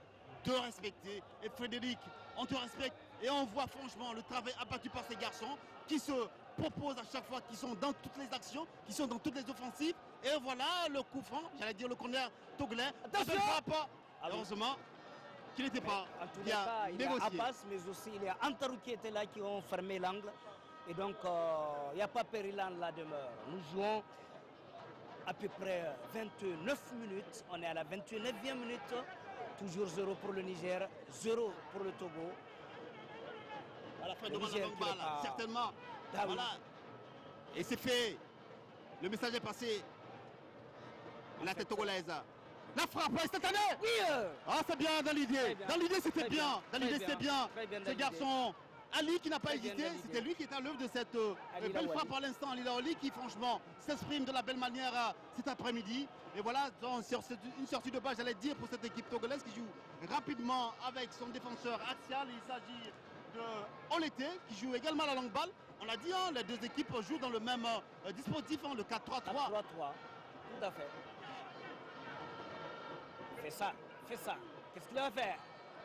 de respecter. Et Frédéric, on te respecte et on voit franchement le travail abattu par ces garçons qui se proposent à chaque fois, qui sont dans toutes les actions, qui sont dans toutes les offensives. Et voilà le coup franc, j'allais dire le corner togolais. Attention! Heureusement qu'il n'était pas. En tous les cas, il y a Abbas, mais aussi il y a Antarou qui était là, qui ont fermé l'angle. Et donc, il n'y a pas péril en la demeure. Nous jouons à peu près 29 minutes. On est à la 29e minute. Toujours 0 pour le Niger, 0 pour le Togo. À la fin de la longue balle, certainement. Voilà. Et c'est fait. Le message est passé. La tête togolaise. La frappe instantanée. Oui. Ah, c'est bien dans l'idée. Dans l'idée, c'était bien. Dans l'idée, c'était bien. Ce garçon... Ali qui n'a pas hésité, c'était lui qui est à l'œuvre de cette belle frappe à l'instant. Ali Laoli qui franchement s'exprime de la belle manière cet après-midi. Et voilà, une sortie de balle, j'allais dire, pour cette équipe togolaise qui joue rapidement avec son défenseur axial. Il s'agit de Olété qui joue également la longue balle. On a dit, hein, les deux équipes jouent dans le même dispositif, hein, le 4-3-3. 4-3-3, tout à fait. Fais ça, fais ça. Qu'est-ce qu'il va faire?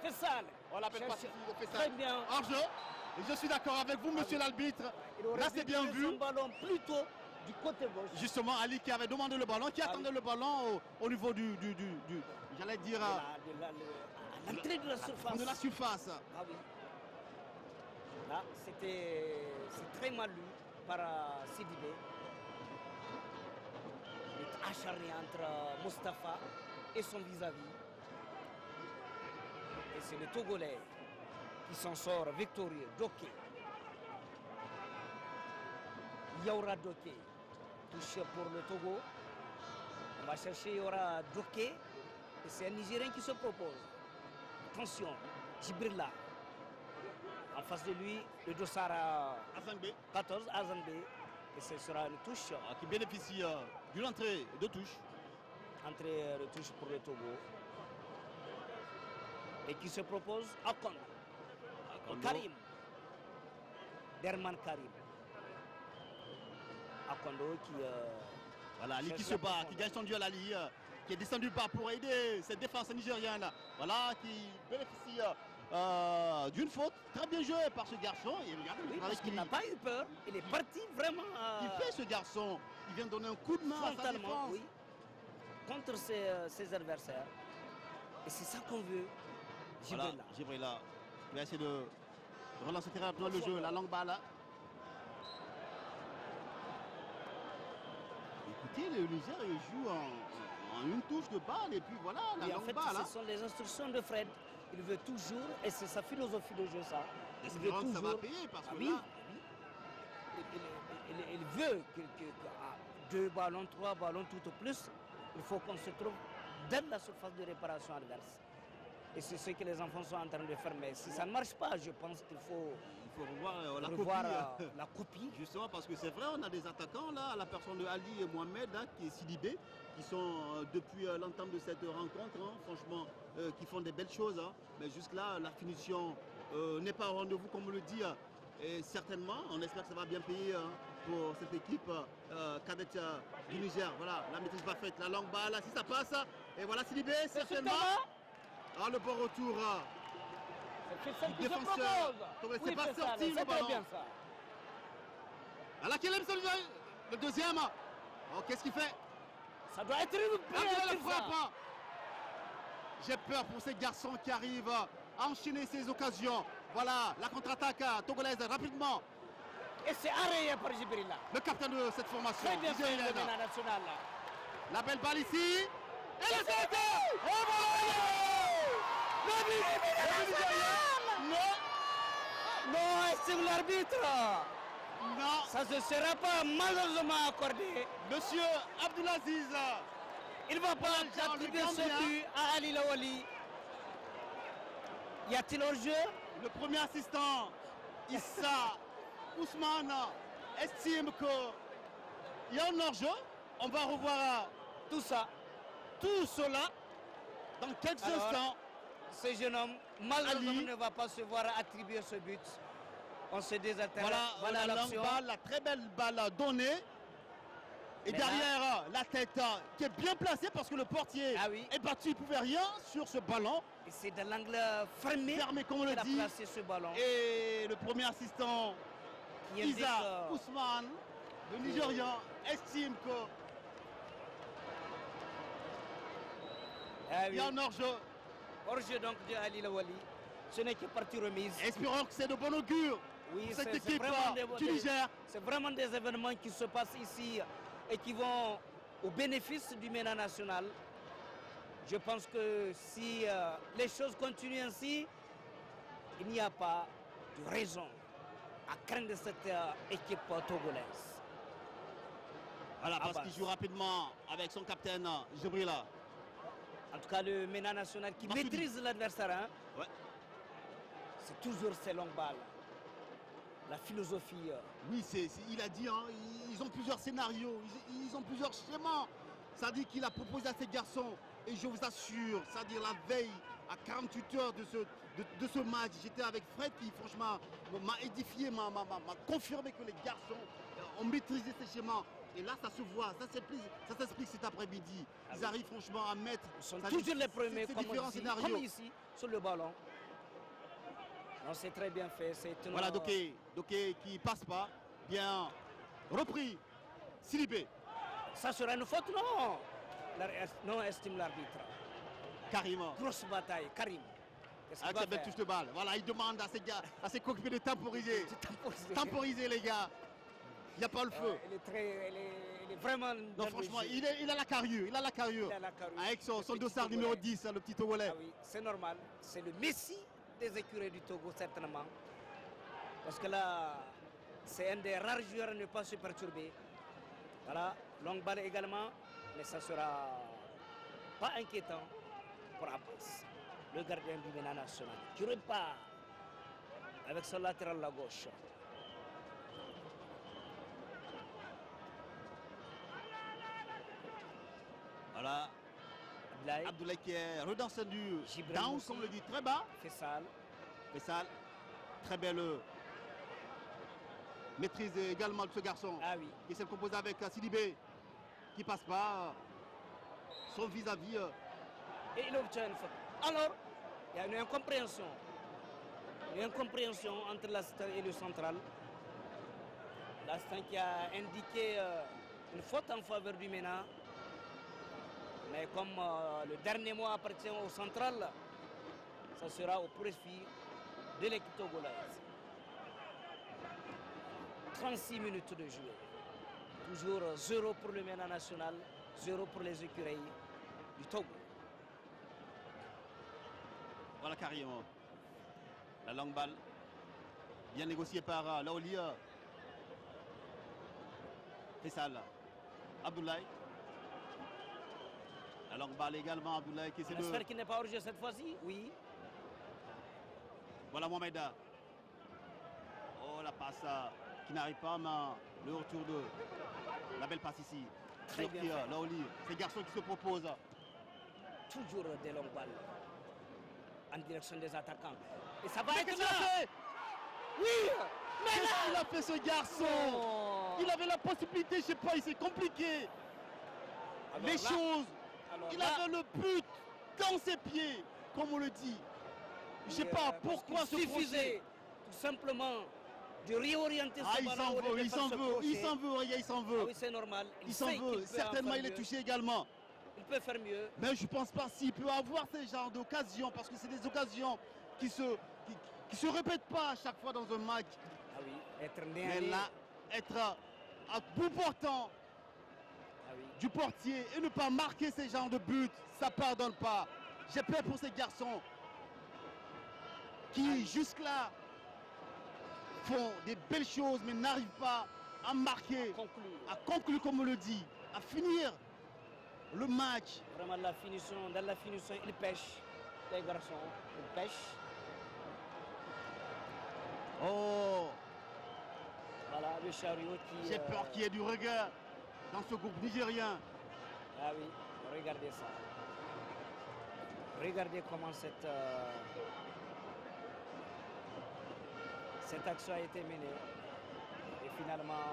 Fais ça. On l'appelle pas, il fait ça. Très bien. Hors-jeu. Et je suis d'accord avec vous, monsieur l'arbitre. Là, c'est bien vu. Son ballon plutôt du côté gauche. Justement, Ali qui avait demandé le ballon, qui attendait le ballon au niveau du j'allais dire... à l'entrée de la surface. De la surface. Ah oui. Là, c'est très mal lu par Sidibé. Il est acharné entre Mustapha et son vis-à-vis. Et c'est le Togolais qui s'en sort victorieux. Doké. Yaoura Doké. Touche pour le Togo. On va chercher Yaoura Doké. Et c'est un Nigérien qui se propose. Attention, Djibrilla. En face de lui, le Dossara Azanbe. 14, Azanbe. Et ce sera une touche. Qui bénéficie d'une entrée de touche. Entrée de touche pour le Togo. Et qui se propose Akondo. Karim. Derman Karim. Akondo qui... voilà, Ali qui se bat, qui gagne son duel, Ali, qui est descendu bas pour aider cette défense nigérienne. Voilà, qui bénéficie d'une faute. Très bien joué par ce garçon. Et regardez, oui, parce qu'il n'a pas eu peur. Il est parti vraiment... Il fait ce garçon. Il vient donner un coup de main à sa défense. Oui, contre ses adversaires. Et c'est ça qu'on veut. Voilà, Djibrilla. Il va essayer de relancer très rapidement le jeu, la longue balle. Écoutez, le Niger joue en une touche de balle et puis voilà, la longue balle. Ce sont les instructions de Fred. Il veut toujours, et c'est sa philosophie de jeu ça. Espérons que ça va payer parce que là... Il veut que 2 ballons, 3 ballons tout au plus, il faut qu'on se trouve dans la surface de réparation adverse. Et c'est ce que les enfants sont en train de faire. Mais si ça ne marche pas, je pense qu'il faut revoir la copie. Justement, parce que c'est vrai, on a des attaquants là, à la personne de Ali et Mohamed, hein, qui est Sidibé, qui sont depuis l'entame de cette rencontre, hein, franchement, qui font des belles choses. Hein. Mais jusque-là, la finition n'est pas au rendez-vous, comme on le dit. Et certainement, on espère que ça va bien payer hein, pour cette équipe cadette du Niger. Voilà, la maîtrise va faite, la longue balle, si ça passe. Et voilà Sidibé, certainement. Ah, le bon retour. Du défenseur. C'est pas sorti le ballon. Bien ça. Alors qu'il aime le deuxième. Oh, qu'est-ce qu'il fait? Ça doit être une frappe. J'ai peur pour ces garçons qui arrivent à enchaîner ces occasions. Voilà, la contre-attaque togolaise rapidement. Et c'est arrêté par Djibrilla. Le capitaine de cette formation. Très bien fait le MENA national. La belle balle ici. Et le centre. Oh non, c'est l'arbitre. Non. Ça ne sera pas malheureusement accordé. Monsieur Abdulaziz. Il va pas attribuer ce but à Ali Lawali. Y a-t-il hors-jeu? Le premier assistant, Issa Ousmane, estime qu'il y a un hors-jeu. On va revoir tout ça. Tout cela dans quelques instants. Ce jeune homme, malheureusement, ne va pas se voir attribuer ce but. On se désintéresse. Voilà la longue balle, la très belle balle donnée. Et mais derrière, là, la tête qui est bien placée parce que le portier est battu. Il ne pouvait rien sur ce ballon. Et c'est dans l'angle fermé comme on le dit. Placé ce ballon. Et le premier assistant, Issa Ousmane, le Nigérian, estime que il y a un hors-jeu. Hors-jeu donc de Ali Lawali. Ce n'est que partie remise. Espérons que c'est de bon augure pour cette équipe du Niger. C'est vraiment des événements qui se passent ici et qui vont au bénéfice du MENA national. Je pense que si les choses continuent ainsi, il n'y a pas de raison à craindre de cette équipe togolaise. Voilà, parce qu'il joue rapidement avec son capitaine Djibrilla. En tout cas, le MENA national qui maîtrise l'adversaire. Hein? Ouais. C'est toujours ces longues balles. La philosophie. Oui, il a dit, hein, ils ont plusieurs scénarios, ils ont plusieurs schémas. Ça dit qu'il a proposé à ces garçons, et je vous assure, ça dit la veille à 48 heures de ce match. J'étais avec Fred qui franchement m'a édifié, m'a confirmé que les garçons ont maîtrisé ces schémas. Et là, ça se voit, ça s'explique cet après-midi. Ils arrivent franchement à mettre... Ils sont toujours les premiers, comme ici, sur le ballon. C'est très bien fait. Voilà, Doké qui passe pas. Bien repris. Sidibé. Ça sera une faute, non? Non, estime l'arbitre. Karim. Grosse bataille, Karim. Avec sa belle touche de balle. Voilà, il demande à ses gars, à ses coéquipiers de temporiser. Temporiser, les gars. Il n'y a pas le feu. Elle est vraiment... Non, franchement, il a la carrure. Il a la carrure. Avec son dossard numéro 10, le petit Togolais. Ah oui, c'est normal. C'est le Messi des écuries du Togo, certainement. Parce que là, c'est un des rares joueurs à ne pas se perturber. Voilà, longue balle également, mais ça sera pas inquiétant pour Abbas, le gardien du Bénin national, qui repart avec son latéral à gauche. Voilà. Abdoulaye qui est redescendu down, comme on le dit, très bas. Fessal. Très belle maîtrise également de ce garçon. Ah oui. Qui s'est composé avec Sidibé, qui passe pas son vis-à-vis. Et il obtient une faute. Alors, il y a une incompréhension. Une incompréhension entre l'assistant et le central. L'assistant qui a indiqué une faute en faveur du MENA. Mais comme le dernier mot appartient au central, ça sera au profit de l'équipe togolaise. 36 minutes de jeu. Toujours 0 pour le MENA national, 0 pour les écureuils du Togo. Voilà carrément. La longue balle, bien négociée par Laoli. Fessal. Abdoulaye. La longue balle également, Abdoulaye qui essaie de... J'espère qu'il n'est pas hors jeu cette fois-ci, oui. Voilà Mohameda. Oh, la passe qui n'arrive pas, mais le retour de la belle passe ici. Très bien fait. Laoli, ces garçons qui se proposent. Toujours des longues balles en direction des attaquants. Et ça va mais être là. Oui. Qu'est-ce qu'il a fait ce garçon? Il avait la possibilité, je sais pas, il s'est compliqué. Alors les choses. Il avait le but dans ses pieds, comme on le dit. Je sais pas pourquoi ce suffisait tout simplement de réorienter ce ballon. Il s'en veut. Ah oui, c'est normal. Il s'en veut. Certainement, il est touché également. Il peut faire mieux. Mais je pense pas s'il peut avoir ce genre d'occasion, parce que c'est des occasions qui se répètent pas à chaque fois dans un match. Ah oui, être né. Mais là, être à bout portant du portier et ne pas marquer ces genres de buts, ça pardonne pas. J'ai peur pour ces garçons qui jusque-là font des belles choses mais n'arrivent pas à marquer, à conclure comme on le dit, à finir le match. Vraiment dans la finition, ils pêchent, les garçons, ils pêchent. Oh, voilà le chariot qui... J'ai peur qu'il y ait du regard dans ce groupe nigérien. Ah oui, regardez ça. Regardez comment cette action a été menée. Et finalement,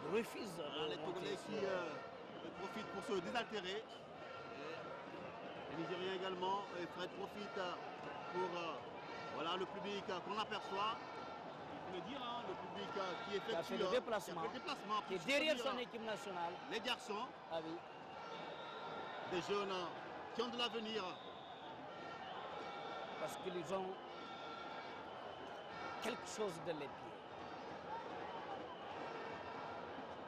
il refuse. Les Togolais qui profitent pour se désaltérer. Les Nigériens également. Et Fred profite pour voilà, le public qu'on aperçoit. Il faut le dire, hein, le public qui effectue le déplacement, qui est derrière son équipe nationale. Les garçons. Ah oui. Des jeunes qui ont de l'avenir. Parce qu'ils ont quelque chose de les pieds.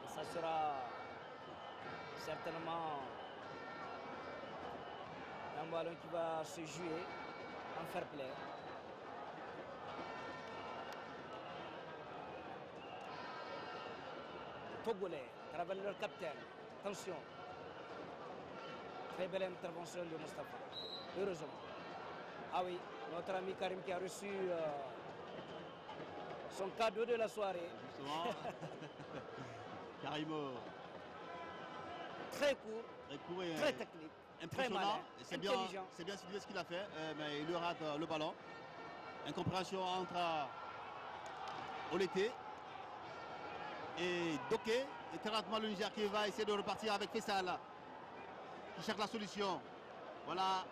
Et ça sera certainement un ballon qui va se jouer en fair play. Togolais, à travers leur capitaine. Attention. Très belle intervention de Moustapha. Heureusement. Ah oui, notre ami Karim qui a reçu son cadeau de la soirée. Justement. Karim. très court, très technique, très malin, c'est bien Sidibé ce qu'il a fait, mais il lui rate le ballon. Incompréhension entre Oleté et Doké. Et très rapidement le Niger qui va essayer de repartir avec Fessal, qui cherche la solution. Voilà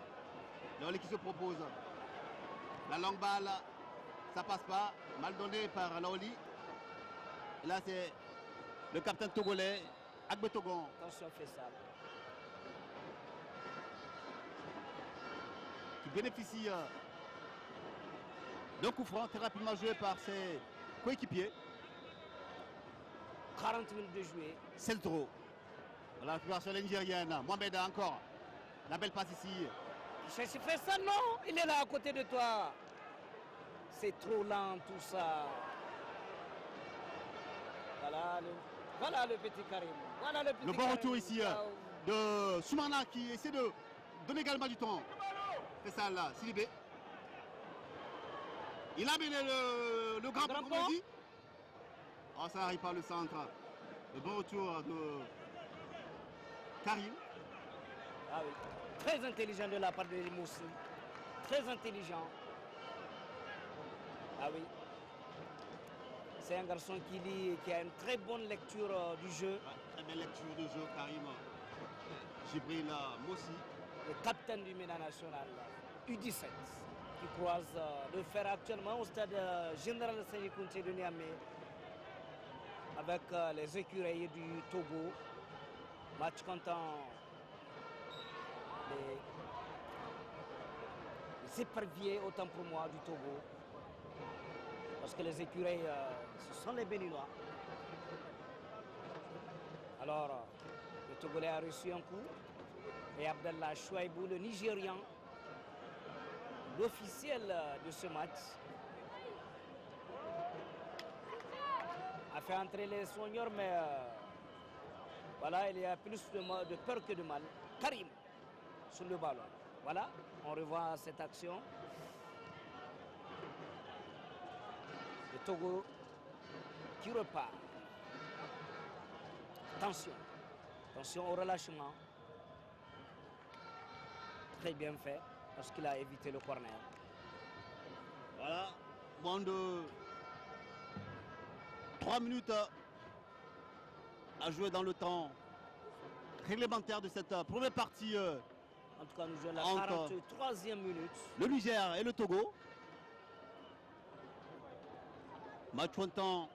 le qui se propose. La longue balle, ça passe pas, mal donné par Laoli. Et là c'est le capitaine togolais, Agbe Togon. Attention Fessal. Qui bénéficie d'un coup franc très rapidement joué par ses coéquipiers. 40 minutes de jouer. C'est trop. La récupération nigérienne. Mohamed encore. La belle passe ici. Je fais ça, non? Il est là à côté de toi. C'est trop lent tout ça. Voilà le petit Karim. Voilà le petit bon Karim. Retour ici de Soumana qui essaie de donner également du temps. C'est ça là, Sidibé. Il a mené le grand pont, comme on dit. Oh, ça n'arrive pas le centre. Le bon retour de Karim. Ah oui. Très intelligent de la part de Moussi. Très intelligent. Ah oui. C'est un garçon qui lit, qui a une très bonne lecture du jeu. Très belle lecture du jeu, Karim. Jibril Moussi. Le capitaine du MENA national, U17, qui croise le fer actuellement au stade général Séné Kounté de Niamey avec les écureuils du Togo. Match comptant les éperviers, autant pour moi, du Togo. Parce que les écureuils, ce sont les Béninois. Alors, le Togolais a reçu un coup. Et Abdallah Chouaibou, le Nigérian, l'officiel de ce match, a fait entrer les soigneurs, mais voilà, il y a plus de peur que de mal. Karim, sur le ballon. Voilà, on revoit cette action. Le Togo qui repart. Attention, attention au relâchement. Très bien fait, parce qu'il a évité le corner. Voilà, moins de 3 minutes à jouer dans le temps réglementaire de cette première partie. En tout cas, nous jouons la 43e minute. Le Niger et le Togo. Match temps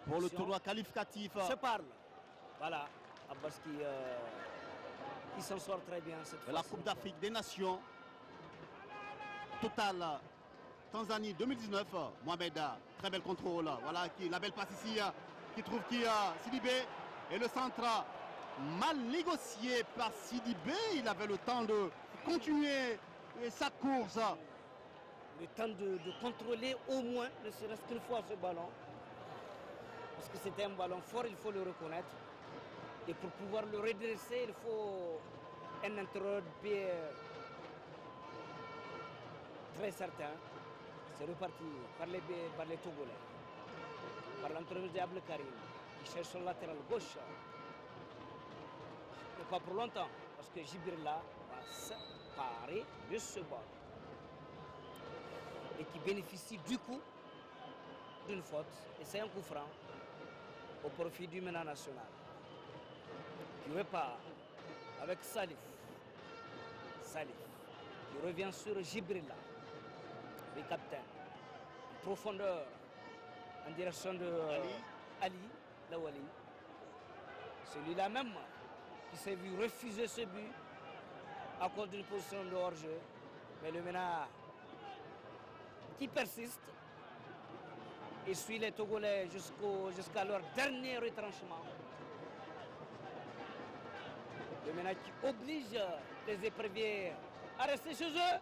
pour le tournoi qualificatif. Se parle. Voilà, Abbas qui s'en sort très bien cette fois. La Coupe d'Afrique des Nations. Total Tanzanie 2019. Mohamed, très bel contrôle. Voilà la belle passe ici qui trouve Sidibé. Et le centre mal négocié par Sidibé. Il avait le temps de continuer sa course. Le temps de contrôler au moins, ne serait-ce qu'une fois ce ballon. Parce que c'était un ballon fort, il faut le reconnaître. Et pour pouvoir le redresser, il faut un intérieur de pied très certain. C'est reparti par les Togolais. Par l'intermédiaire de Karim, qui cherche son latéral gauche. Mais pas pour longtemps, parce que Jibrila va se parer de ce ballon. Et qui bénéficie du coup d'une faute. Et c'est un coup franc au profit du MENA national. Qui repart avec Salif. Salif qui revient sur Jibrila, le capitaine. En profondeur en direction de Ali Lawali. Celui-là même qui s'est vu refuser ce but à cause d'une position de hors-jeu. Mais le MENA qui persiste et suit les Togolais jusqu'à leur dernier retranchement. Le MENA qui oblige les éperviers à rester chez eux.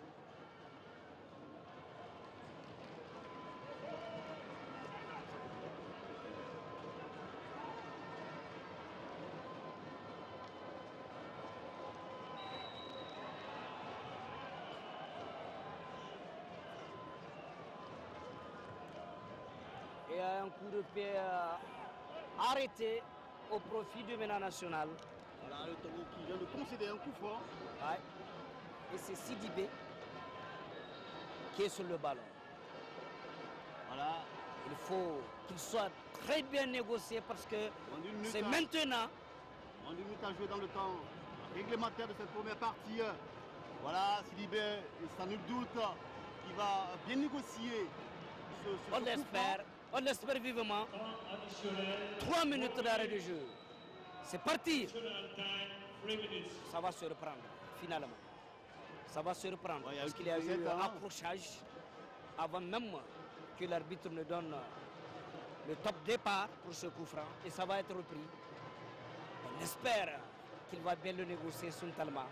Et un coup de pied arrêté au profit du MENA national. Voilà le Togo qui vient de concéder un coup fort. Ouais. Et c'est Sidibé qui est sur le ballon. Voilà. Il faut qu'il soit très bien négocié parce que c'est maintenant. On limite à jouer dans le temps réglementaire de cette première partie. Voilà, Sidibé, sans nul doute, qui va bien négocier ce on l'espère vivement. 3 minutes d'arrêt de jeu. C'est parti. Ça va se reprendre, finalement. Ça va se reprendre parce qu'il y a eu un accrochage avant même que l'arbitre ne donne le top départ pour ce coup franc. Et ça va être repris. On espère qu'il va bien le négocier, Suntalma.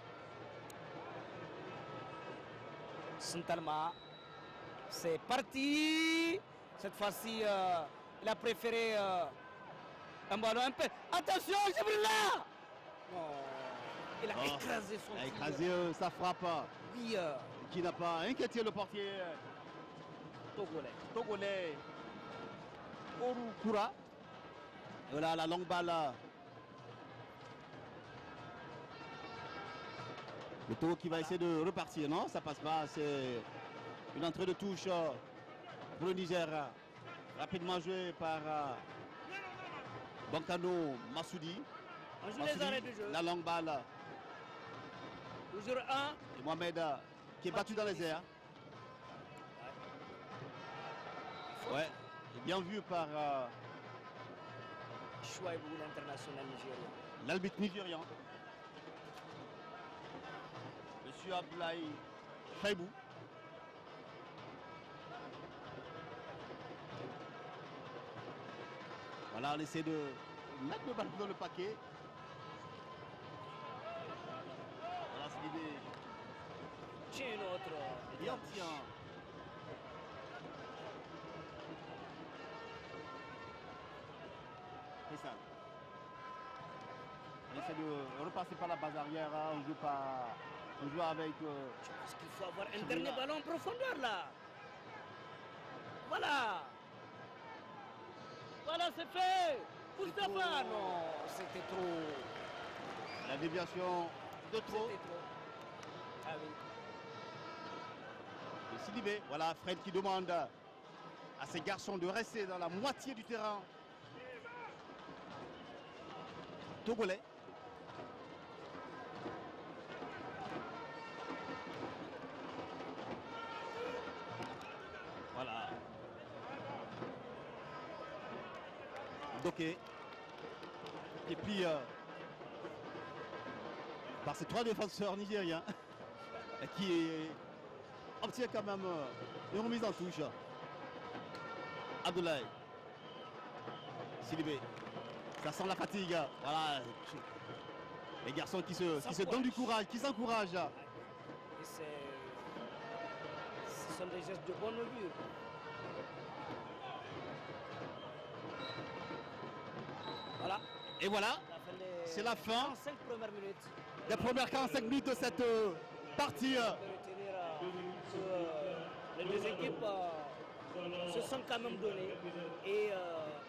Suntalma, c'est parti. Cette fois-ci, il a préféré un ballon un peu. Attention, Jibrilla! Non, il a écrasé son tir. Il a écrasé sa frappe. Oui, qui n'a pas inquiété le portier togolais Oru Koura. Voilà la longue balle. Le Togo qui va essayer de repartir, non, ça passe pas. C'est une entrée de touche pour le Niger. Rapidement joué par Bankano Massoudi. On joue les arrêts de jeu. La longue balle. Toujours 1. Et Mohamed qui est battu dans les airs. Ouais, bien vu par Chouaïbou, l'international nigérien. L'arbitre nigérian. Monsieur Abdoulaye Chouaïbou. Voilà, on essaie de mettre le ballon dans le paquet. Voilà, c'est l'idée. Tiens une autre. Bien, tiens. C'est ça. On essaie de repasser par la base arrière. On joue avec. Je pense qu'il faut avoir un dernier ballon en profondeur là. Voilà. Voilà, c'est fait. Moustapha, non, c'était trop. La déviation de trop. C'était trop. Ah oui. Et Sidibé, voilà Fred qui demande à ses garçons de rester dans la moitié du terrain togolais. Voilà. Doké. Et puis par ces 3 défenseurs nigériens qui obtient quand même une remise en touche. Abdoulaye Sidibé. Ça sent la fatigue. Voilà. Les garçons qui se donnent du courage, qui s'encouragent. Et ce sont des gestes de bonne augure. Voilà. Et voilà, c'est la fin 45 premières minutes. des premières 45 minutes de cette partie. On peut retenir que les deux équipes se sont quand même données et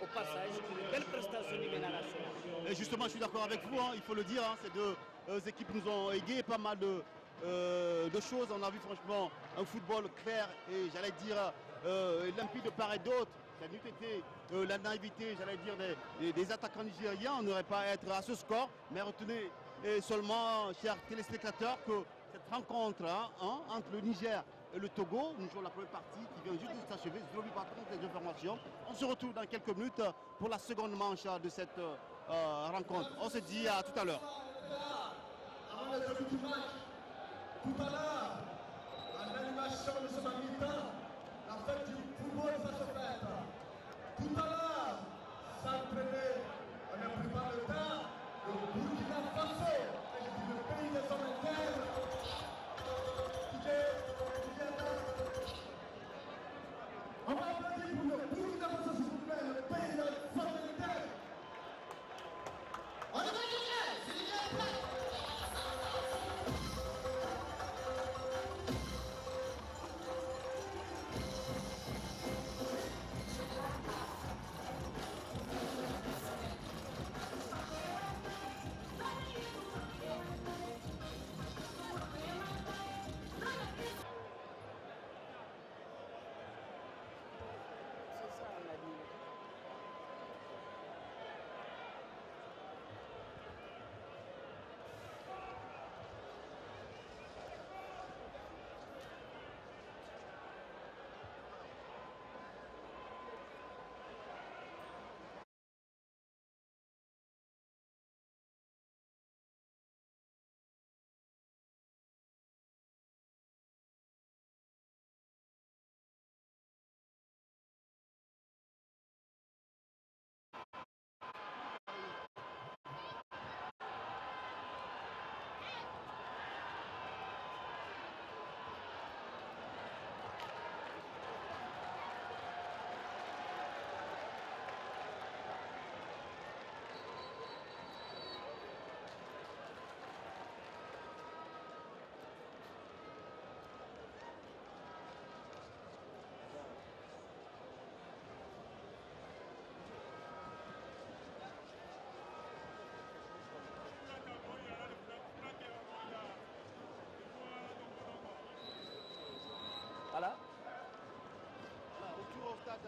au passage, une belle prestation du MENA national. Et justement, je suis d'accord avec vous, hein, il faut le dire, hein, ces deux équipes nous ont égayé pas mal de choses. On a vu franchement un football clair et j'allais dire limpide de part et d'autre. Ça n'eût été la naïveté, j'allais dire, des attaquants nigériens. On n'aurait pas à être à ce score, mais retenez seulement, chers téléspectateurs, que cette rencontre entre le Niger et le Togo, nous jouons la première partie qui vient juste de s'achever. Je vais vous des informations. On se retrouve dans quelques minutes pour la seconde manche de cette rencontre. On se dit à tout à l'heure. Avant le début du match, tout à l'heure, en animation de ce mi-temps, la fête du football, ça se fête. Tout à l'heure, s'entraîner, on ne pris pas le temps, le Burkina Faso, et je dis le pays des hommes internes, on va applaudir pour le Burkina Faso, s'il vous plaît, le pays des hommes internes. On est Niger, c'est Niger Black.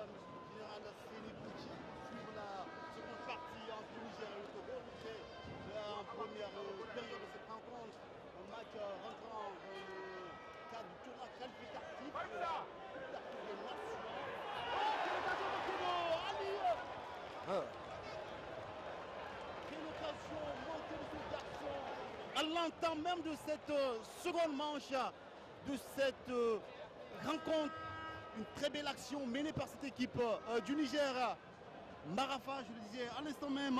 général Séné Kouchi sur la seconde partie entre le Niger et le Togo. En première période de cette rencontre, un match rentrant dans le cadre du tournoi qualificatif de la Coupe d'Afrique des Nations. Oh, quelle occasion de Togo, Ali! Quelle occasion manquée de ce garçon! À l'entame même de cette seconde manche de cette rencontre, une très belle action menée par cette équipe du Niger. Marafa, je le disais à l'instant même.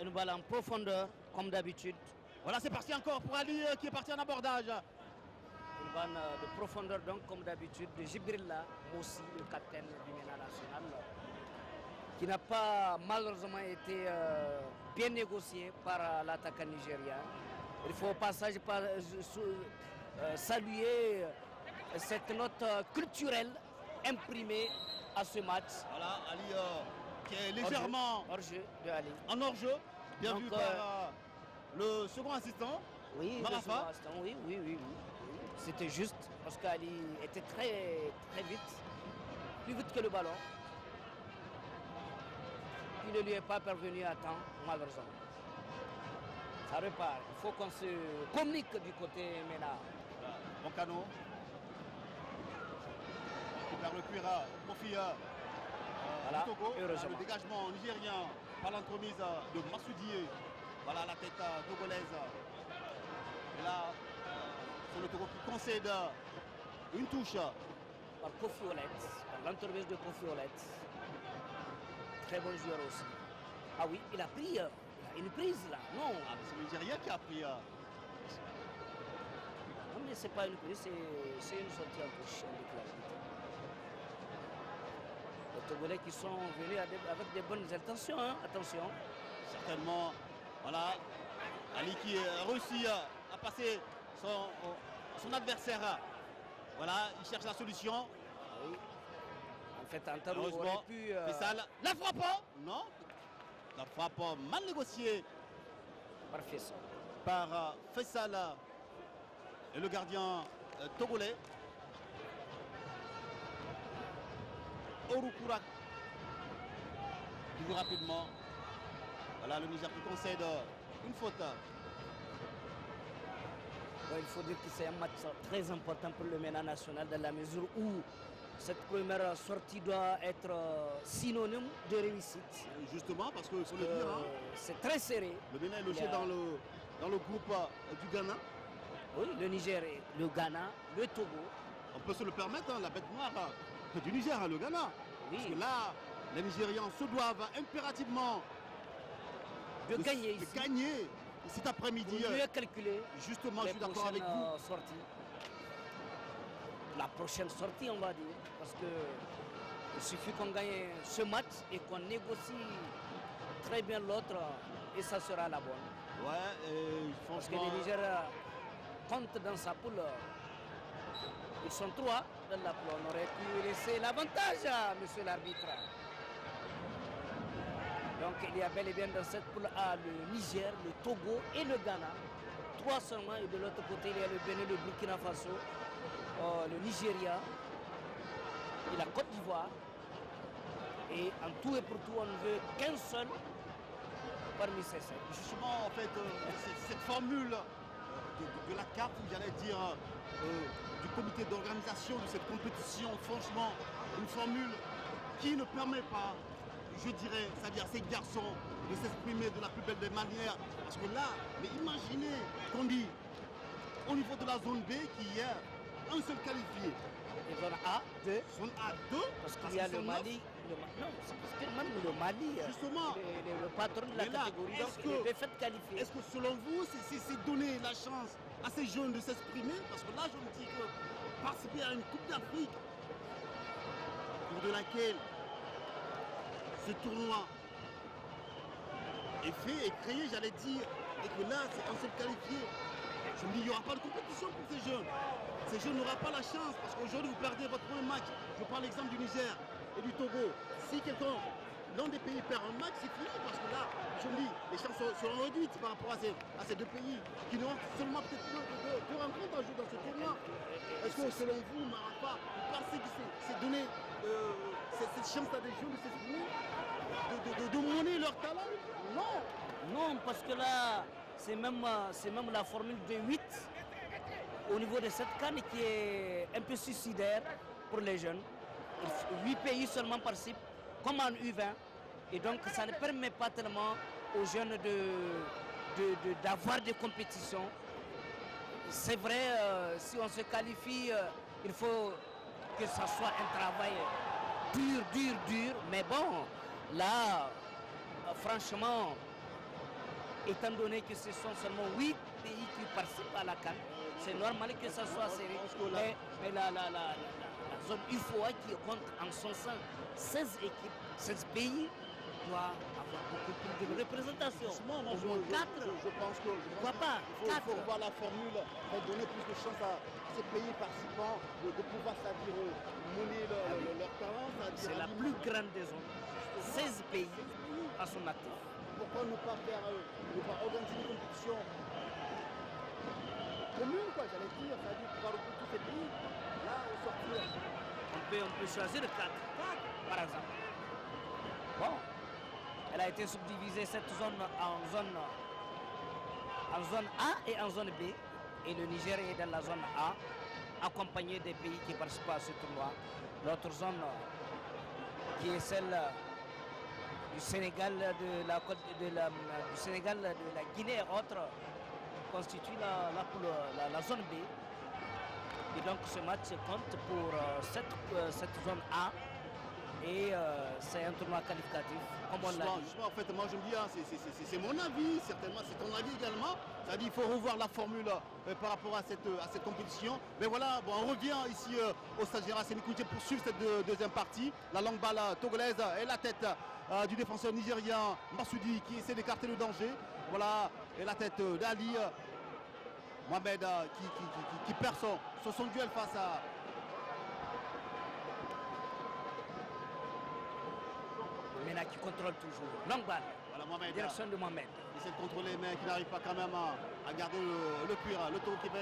Une balle en profondeur, comme d'habitude. Voilà, c'est parti encore pour Ali qui est parti en abordage. Une balle de profondeur, donc, comme d'habitude, de Jibrilla Mossi, le capitaine du MENA national, qui n'a pas malheureusement été bien négocié par l'attaquant nigérien. Il faut au passage saluer cette note culturelle imprimée à ce match. Voilà, Ali qui est légèrement hors-jeu de Ali. En hors-jeu, bien donc, vu par le second assistant. Oui, Marafa. Oui. C'était juste parce qu'Ali était très vite, plus vite que le ballon. Il ne lui est pas parvenu à temps, malheureusement. Ça repart. Il faut qu'on se communique du côté MENA. Boncano. Qui perd le cuir au profit du Togo. Le dégagement nigérien par l'entremise de Massoudi. Voilà la tête togolaise. Et là, c'est le Togo qui concède une touche. Par Kofi Olette, par l'entremise de Kofi Olette. Très bon joueur aussi. Ah oui, il a pris une prise là, non. Ah, c'est le Nigeria qui a pris. Non, mais c'est pas une prise, c'est une sortie en touche. Les Togolais qui sont venus avec des bonnes intentions, hein, attention. Certainement, voilà, Ali qui réussit à passer son adversaire. Voilà, il cherche la solution. Oui. En fait, Antaro heureusement, aurait pu... Faisal, la frappe, non. La frappe mal négociée par Faisal et le gardien togolais. Orukurak qui joue rapidement. Voilà le Niger qui concède une faute. Bon, il faut dire que c'est un match très important pour le MENA national dans la mesure où cette première sortie doit être synonyme de réussite. Justement, parce qu'il faut le dire. Hein, c'est très serré. Le Bénin est logé dans le groupe du Ghana. Oui, le Niger, le Ghana, le Togo. On peut se le permettre, hein, la bête noire du Niger, le Ghana. Oui. Parce que là, les Nigérians se doivent impérativement de gagner cet après-midi. Mieux calculer. Justement, je suis d'accord avec vous. La prochaine sortie, on va dire, parce que il suffit qu'on gagne ce match et qu'on négocie très bien l'autre et ça sera la bonne. Ouais, parce que le Niger compte dans sa poule. Ils sont 3 dans la poule. On aurait pu laisser l'avantage à monsieur l'arbitre. Donc il y a bel et bien dans cette poule A le Niger, le Togo et le Ghana. 3 seulement, et de l'autre côté il y a le Bénin, le Burkina Faso, le Nigeria et la Côte d'Ivoire. Et en tout et pour tout, on ne veut qu'un seul parmi ces 5. Justement, en fait, cette formule de la CAF, j'allais dire, du comité d'organisation de cette compétition, franchement, une formule qui ne permet pas, je dirais, c'est-à-dire ces garçons, de s'exprimer de la plus belle des manières. Parce que là, mais imaginez qu'on dit, au niveau de la zone B, qu'il y a un seul qualifié. Et zone A, 2. Zone A, 2. Parce qu'il y a le Mali. Non, c'est parce que même le Mali, justement, le patron de la catégorie, donc il est fait qualifier. Est-ce que selon vous, c'est donner la chance à ces jeunes de s'exprimer? Parce que là, je me dis que participer à une Coupe d'Afrique, pour de laquelle ce tournoi est fait et créé, j'allais dire, et que là, c'est un seul qualifié. Je me dis, il n'y aura pas de compétition pour ces jeunes. Ces jeunes n'auront pas la chance, parce qu'aujourd'hui, vous perdez votre premier match. Je prends l'exemple du Niger et du Togo. Si quelqu'un, l'un des pays perd un match, c'est fini, parce que là, je me dis, les chances seront réduites par rapport à ces deux pays qui n'auront seulement peut-être deux rencontres à jouer dans ce tournoi. Est-ce que, selon vous, Marafa, vous pensez que c'est donner chance à des jeunes de s'exprimer, de monter leur talent? Non. Non, parce que là, c'est même la formule de 8 au niveau de cette canne qui est un peu suicidaire pour les jeunes. 8 pays seulement participent, comme en U20. Et donc, ça ne permet pas tellement aux jeunes d'avoir des compétitions. C'est vrai, si on se qualifie, il faut que ça soit un travail dur. Mais bon, là, franchement, étant donné que ce sont seulement 8 pays qui participent à la CAN, c'est normal que ça soit serré. Mais la zone UFOA qui compte en son sein 16 équipes, 16 pays, doit avoir beaucoup plus de représentation. Moi, je pense que il faut revoir la formule, donner plus de chance à ces pays participants de pouvoir, c'est-à-dire mener leur talent. C'est la plus grande des zones. 16 pays à son actif. Pourquoi ne pas organiser une compétition commune, quoi, j'allais dire, c'est-à-dire pouvoir regrouper tous ces pays, là, au sortir. On peut choisir 4, par exemple. Bon. Elle a été subdivisée, cette zone, en zone A et en zone B. Et le Niger est dans la zone A, accompagné des pays qui participent à ce tournoi. L'autre zone, qui est celle du Sénégal, de la Guinée et autres, constitue la zone B. Et donc ce match compte pour cette zone A. Et c'est un tournoi qualificatif, comme on l'a dit. Justement, en fait, moi je me dis, c'est mon avis, certainement, c'est ton avis également. C'est-à-dire qu'il faut revoir la formule par rapport à cette compétition. Mais voilà, bon, on revient ici au stade Gérard Séné-Kountché pour suivre cette deuxième partie. La longue balle togolaise et la tête du défenseur nigérien Massoudi qui essaie d'écarter le danger. Voilà, et la tête d'Ali Mohamed qui perd son duel face à... Mena qui contrôle toujours. Longue balle. Voilà, Mohamed. Direction de Mohamed. Il essaie de contrôler, mais qui n'arrive pas quand même à garder le cuir. Le tour qui va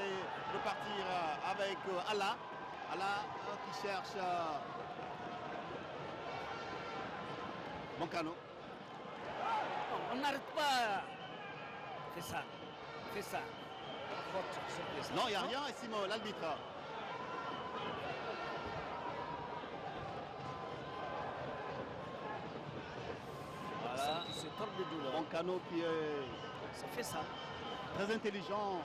repartir avec Allah. Allah qui cherche Moncano. On n'arrête pas. Fais ça. Non, il n'y a rien, estime l'arbitre. Qui se tord de douleur. Moncano qui est... Ça fait ça. Très intelligent.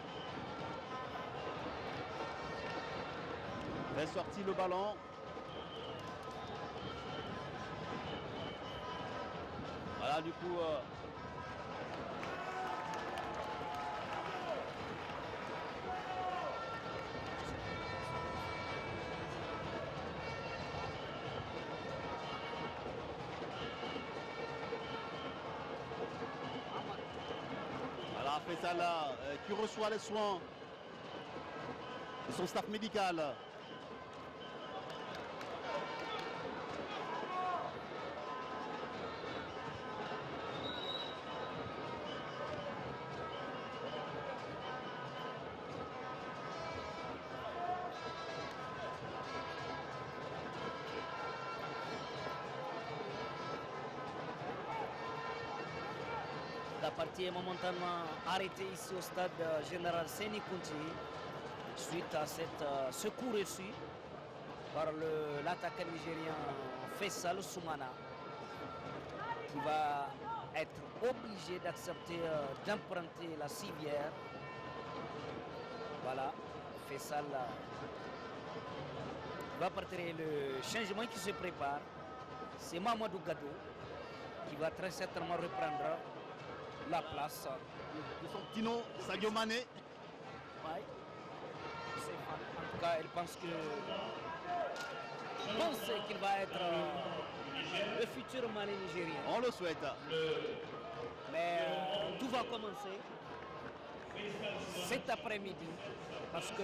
Il a sorti le ballon. Voilà, du coup... Faisal qui reçoit les soins de son staff médical. La partie est momentanément arrêtée ici au stade général Séné-Kountché suite à ce coup reçu par l'attaquant nigérien Faisal Soumana qui va être obligé d'accepter d'emprunter la civière. Voilà, Faisal va partir. Le changement qui se prépare, c'est Mamadou Gado qui va très certainement reprendre la place de son petit nom, Sadio Mané. Ouais. En tout cas, il pense qu'il va être le futur Mané nigérien. On le souhaite. Mais tout va commencer cet après-midi parce que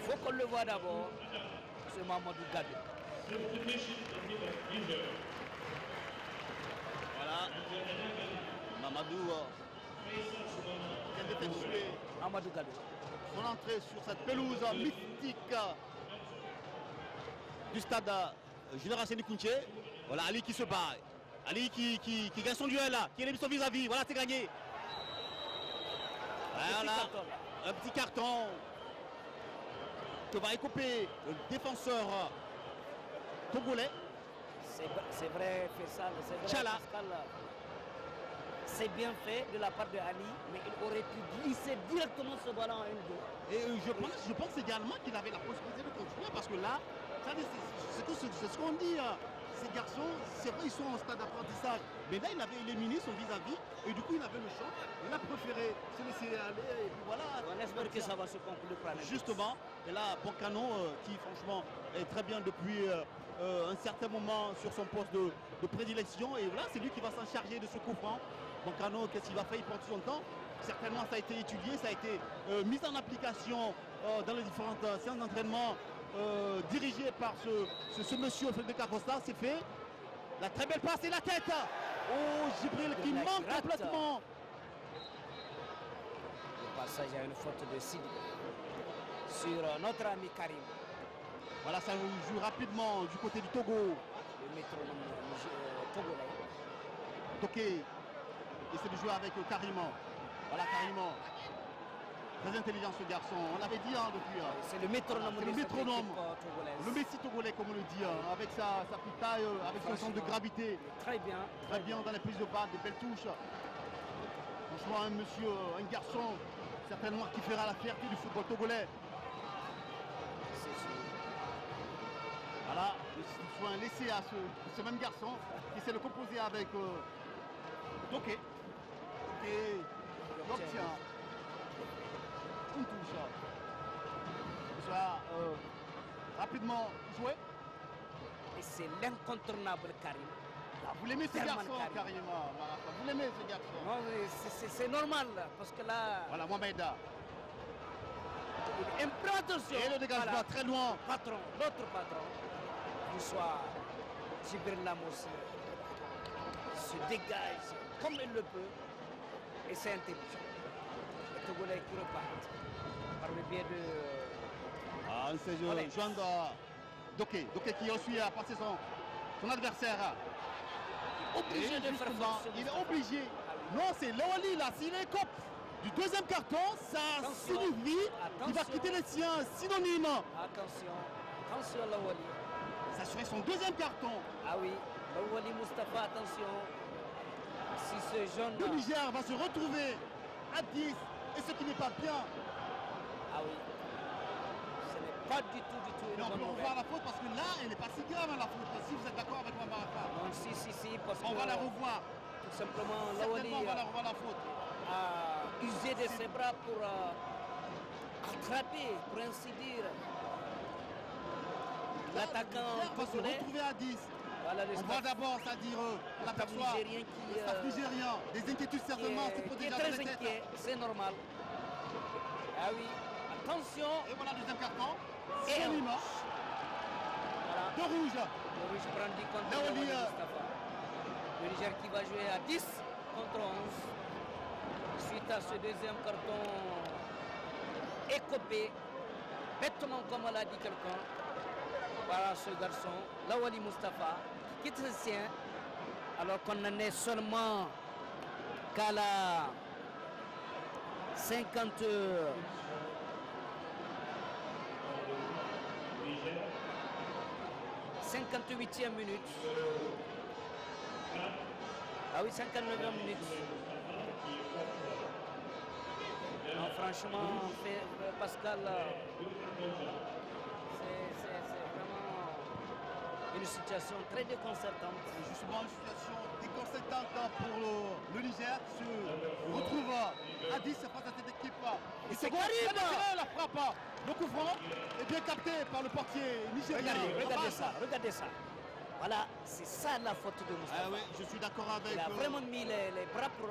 faut qu'on le voit d'abord, ce Mamadou Gado. Voilà. Mamadou vient d'effectuer Amadou Gado. Son entrée sur cette pelouse mythique du stade Génération Kounché. Voilà, Ali qui se bat. Ali qui gagne son duel là, qui est son vis-à-vis. Voilà, c'est gagné. Voilà, un petit carton que va écoper le défenseur togolais. C'est vrai, Faisal, c'est vrai, Tchala. Pascal. C'est bien fait de la part de Ali, mais il aurait pu glisser directement ce ballon à une go. Et je pense également qu'il avait la possibilité de continuer parce que là, c'est ce qu'on dit. Ces garçons, c'est vrai, ils sont en stade d'apprentissage. Mais là, il avait éliminé son vis-à-vis et du coup, il avait le champ. Il a préféré se laisser aller et puis voilà. On espère que ça va se conclure par Justement, et là, Boncano, qui franchement est très bien depuis un certain moment sur son poste de prédilection. Et voilà, c'est lui qui va s'en charger de ce coup franc. Boncano, qu'est-ce qu'il va faire? Il prend tout son temps. Certainement, ça a été étudié, ça a été mis en application dans les différentes séances d'entraînement dirigées par ce monsieur Frédéric Acosta. C'est fait. La très belle passe et la tête. Oh, Gibril qui manque complètement. Le passage à une faute de Sidi sur notre ami Karim. Voilà, ça joue rapidement du côté du Togo. Le métronome togolais. Toké essaie de jouer avec Karima. Voilà, Karima. Très intelligent ce garçon. On l'avait dit depuis. C'est le métronome. C'est le métronome. Le Messi togolais, comme on le dit, avec sa petite taille, avec son centre de gravité. Très bien. Très bien dans les prises de balle, des belles touches. Franchement, un monsieur, un garçon, certainement qui fera la fierté du football togolais. Voilà, le soin laissé à ce même garçon qui essaie de composer avec Toké. Et il obtient une touche. Il sera rapidement joué. Et c'est l'incontournable Karim. Vous l'aimez ce garçon, Karim Marafa? Vous l'aimez ce garçon? Non, c'est normal parce que là. Voilà, Mohamed. Il prend attention. Et le dégagement voilà. Très loin. Patron, l'autre patron, du soir, Jibril Lamossi, se dégage comme il le peut. Et c'est intelligent. Les Togolais qui repartent par le biais de. Ah, c'est Jean Doké. Doké qui aussi a passé son adversaire. Obligé de faire force. Il est obligé. Non, c'est Lawali là. S'il est cop du deuxième carton, ça signifie qu'il va quitter les siens. Synonyme. Attention Lawali. Ça serait son deuxième carton. Ah oui, Lawali Mustafa, attention. Si ce jeune. Le Niger va se retrouver à 10. Et ce qui n'est pas bien. Ah oui. Ce n'est pas du tout. Mais on peut revoir la faute parce que là, elle n'est pas si grave la faute. Si vous êtes d'accord avec moi, Marafa. Non, si, parce on va la revoir. Tout simplement, Lawali on va la revoir la faute. A usé de ses bras pour attraper, pour ainsi dire, l'attaquant va se retrouver à 10. Voilà, on va d'abord, c'est-à-dire l'aperçoit le staff nigérien, des inquiétudes certainement, qui est très inquiet, c'est normal. Ah oui, attention. Et voilà le deuxième carton. Et voilà. De rouge. Le rouge brandi contre le Mustafa. Le Niger qui va jouer à 10 contre 11. Suite à ce deuxième carton écopé, bêtement comme l'a dit quelqu'un, par ce garçon, Lawali Mustafa, qui quitte le sien, alors qu'on en est seulement qu'à la 58e minute. Ah oui, 59e minute. Non, franchement, Pascal, c'est vraiment une situation très déconcertante. C'est justement une situation déconcertante pour le Niger qui se retrouve à 10 face à cette équipe. Et c'est Karim! La frappe, le coup franc est bien capté par le portier nigérien. Regardez ça. Voilà, c'est ça la faute de Mustafa. Ah oui, je suis d'accord avec. Il a vraiment mis les bras pour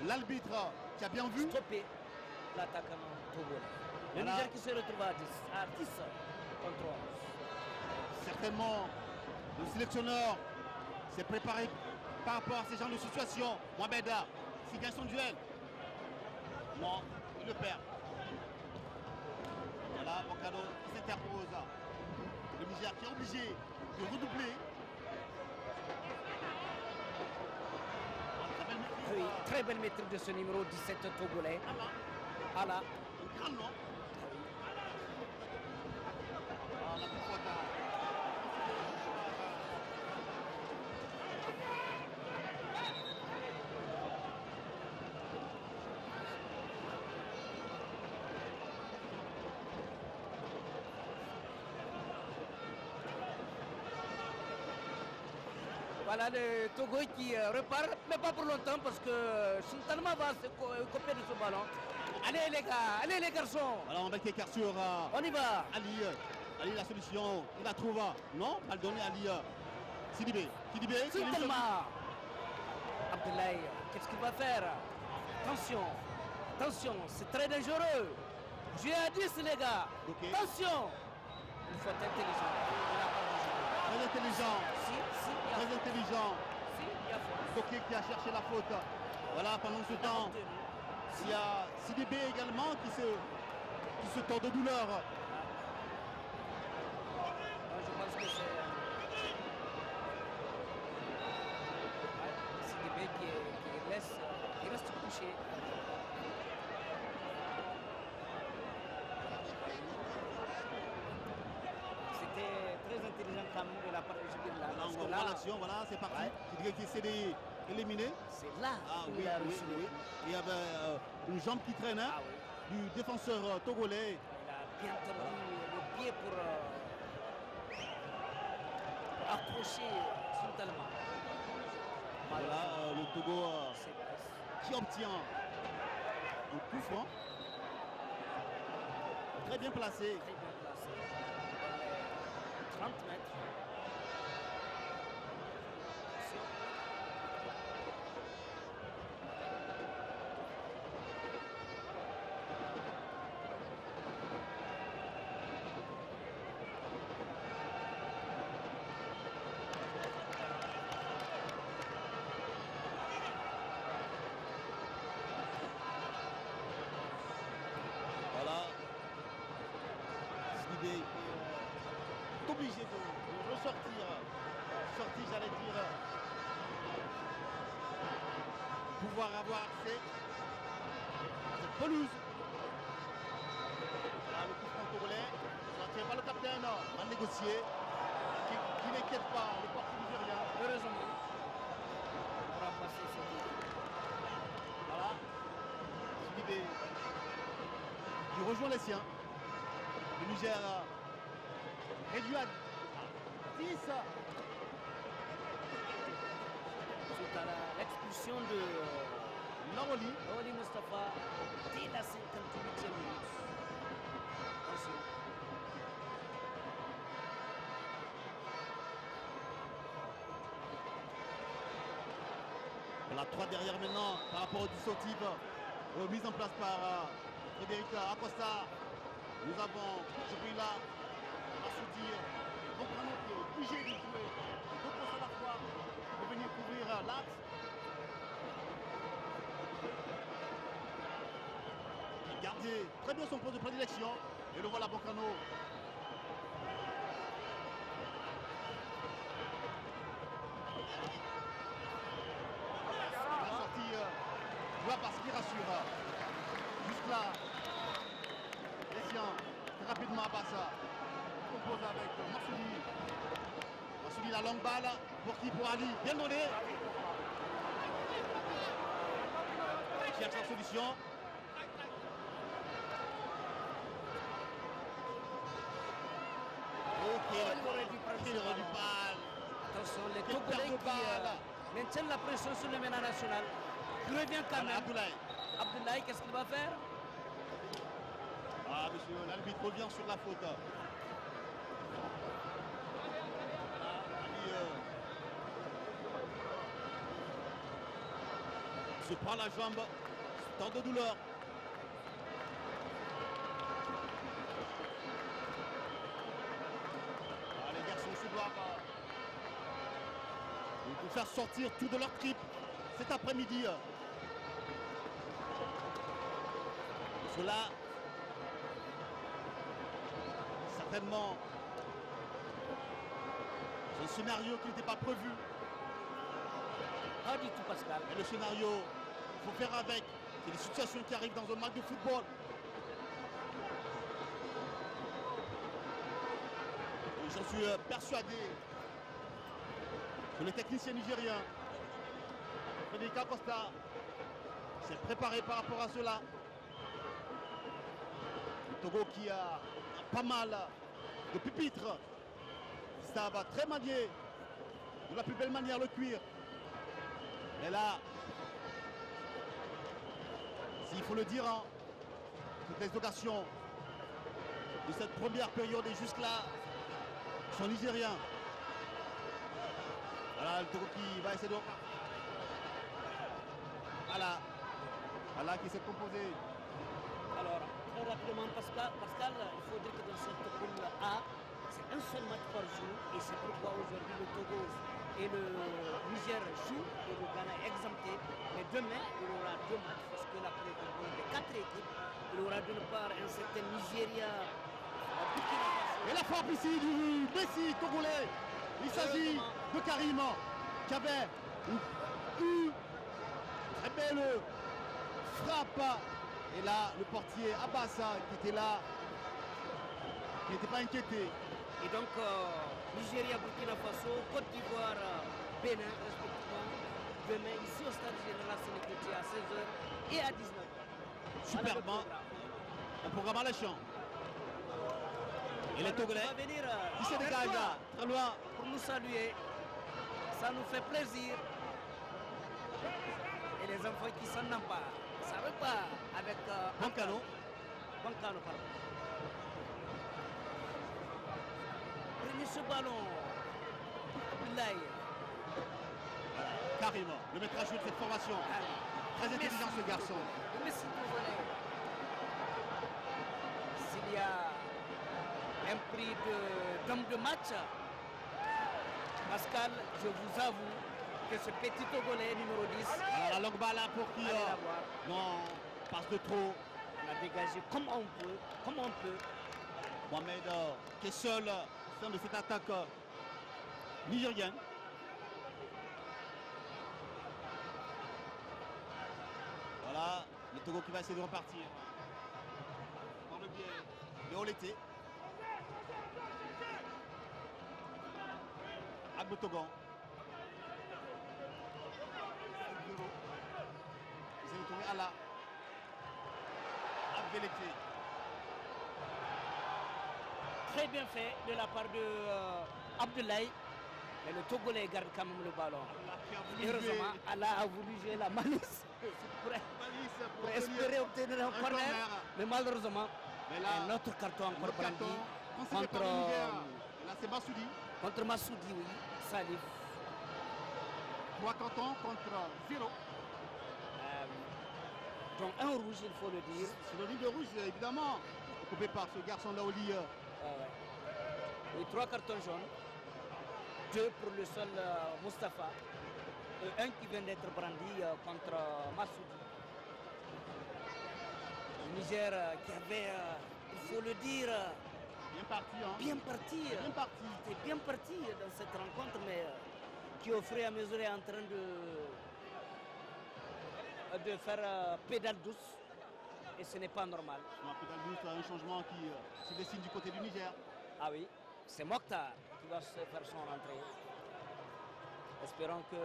l'arbitre qui a bien vu stopper l'attaquant togolais. Le Niger qui se retrouve à 10 contre 11. Certainement, le sélectionneur s'est préparé par rapport à ces genres de situations. Mohamed, s'il gagne son duel, non, il le perd. Voilà, Boncano qui s'interpose. Le Niger qui est obligé de redoubler. Oui, très belle maîtrise de ce numéro 17 togolais. Ala. Un grand nom. La faute. Voilà le Togo qui repart, mais pas pour longtemps parce que Sultanma va se copier de ce ballon. Allez les garçons. Alors on va écart sur On y va. Ali. Ali la solution, il la trouve. Non, pas le donner Ali. Sidibé. Sultanma. Abdoulaye, qu'est-ce qu'il va faire? Attention, c'est très dangereux. J'ai à 10 les gars. Okay. Attention. Il faut être intelligent. Très intelligent. Très intelligent. Il y a faute. Toké qui a cherché la faute. Voilà, pendant ce temps, il y a Sidibé également qui se tord de douleur. Je pense que c'est Sidibé qui reste couché. C'était très intelligent quand même de la part de Jibril là. On voit l'action, voilà, c'est parti. Sidibé qui essaie d'éliminer. C'est là Oui, qu'il a reçu le coup. Il y avait une jambe qui traîne Ah oui. du défenseur togolais. Il a bien tenu le pied pour accrocher Sultanma. Voilà, le Togo C'est presque. qui obtient un coup franc. Très bien placé. Très bien placé. 30 mètres. Voilà. Sidibé est obligé de ressortir. Sortir, j'allais dire. Pouvoir avoir accès à cette pelouse. Voilà le coup franc togolais. Ça ne tient pas le capitaine. Mal négocié. Qui n'inquiète pas le porte nigérien. Heureusement, on pourra passer ce tour. Voilà. Sidibé qui rejoint les siens. Le Niger réduit à 10. Suite à l'expulsion de Lawali. Lawali Mustafa dès la 58e minute. Attention. Voilà, 3 derrière maintenant par rapport au dispositif mise en place par Frédéric Acosta. Nous avons Jibrila Massoudi, donc vraiment qui est obligé de jouer deux postes à la fois pour venir couvrir l'axe. Il gardait très bien son poste de prédilection et le voilà Bocano. La sortie doit parce qu'il rassure. Juste là, Essien, très rapidement à Bassa. Compose avec Massoudi. Massoudi la longue balle. Pour qui? Pour Ali. Bien donné. Il cherche la solution. Ok, Il aurait dû prendre il ce aurait dû ballon. pas. Attention, les Quelle Togolais perte de qui balle. maintiennent la pression sur le ménage national. Il revient quand même. Abdoulaye. Abdoulaye, qu'est-ce qu'il va faire? Ah, monsieur, l'arbitre revient sur la faute. Ali se prend la jambe, tant de douleur. Ah, les garçons se doivent faire sortir tout de leur trip cet après-midi. Cela, certainement, Un scénario qui n'était pas prévu. Pas du tout, Pascal. Et le scénario, il faut faire avec. C'est des situations qui arrivent dans un match de football. Et j'en suis persuadé que le technicien nigérien, Frédéric Acosta, s'est préparé par rapport à cela. Le Togo qui a pas mal de pupitres. Ça va très manier de la plus belle manière le cuir. Et là, s'il faut le dire, hein, toutes les occasions de cette première période et jusque-là sont nigériens. Voilà le Togo qui va essayer de... Voilà qui s'est composé. Alors, très rapidement, Pascal, il faut dire que dans cette poule A, c'est un seul match par jour et c'est pourquoi aujourd'hui le Togo et le Niger jouent et le Ghana est exempté. Mais demain, il y aura 2 matchs parce que la première composée de 4 équipes. Il y aura d'une part un certain Nigeria. Et la frappe ici du Messi togolais. Il s'agit de Karim qui avait eu très belle frappe. Et là, le portier Abassa qui était là, qui n'était pas inquiété. Et donc, Nigeria, Burkina Faso, Côte d'Ivoire, Bénin, respectivement, demain ici au stade général Sénécoutier à 16h et à 19h. Superbement. Un programme alléchant. Et les Togolais qui se dégagent là, très loin. Pour nous saluer, ça nous fait plaisir. Et les enfants qui s'en emparent, ça repart avec Bancano. Bancano, pardon. Prenez ce ballon. Abdoulaye. Karim, le maître à jouer de cette formation. Très intelligent ce garçon. Messi togolais. S'il y a un prix d'homme de match, Pascal, je vous avoue que ce petit Togolais numéro 10. Alors la longue balle là pour qui non, passe de trop. On a dégagé comme on peut, Mohamed qui est seul au sein de cette attaque nigérienne. Voilà, le Togo qui va essayer de repartir. Par le biais de Oleté. Agbo Togo. Ils essaient de tourner à la Abdeleke. Très bien fait de la part de Abdoulaye. Mais le Togolais garde quand même le ballon. Heureusement, Allah a voulu jouer la malice pour espérer obtenir un corner. Mais malheureusement, un autre carton encore brandi contre... Là c'est Massoudi. Contre Massoudi, oui. Salif. 3 cartons contre 0. Donc un rouge, il faut le dire. C'est le ligne de rouge, évidemment. Coupé par ce garçon-là au lit. Oui, 3 cartons jaunes. 2 pour le seul Mustapha. Et 1 qui vient d'être brandi contre Massoudi. Le Niger qui avait, il faut le dire, bien parti. Hein. Bien parti. C'était bien parti dans cette rencontre, mais qui au fur et à mesure est en train de faire pédale douce. Et ce n'est pas normal. Non, pédale douce, un changement qui se dessine du côté du Niger. Ah oui, c'est Mokhtar qui va se faire son entrée. Espérons que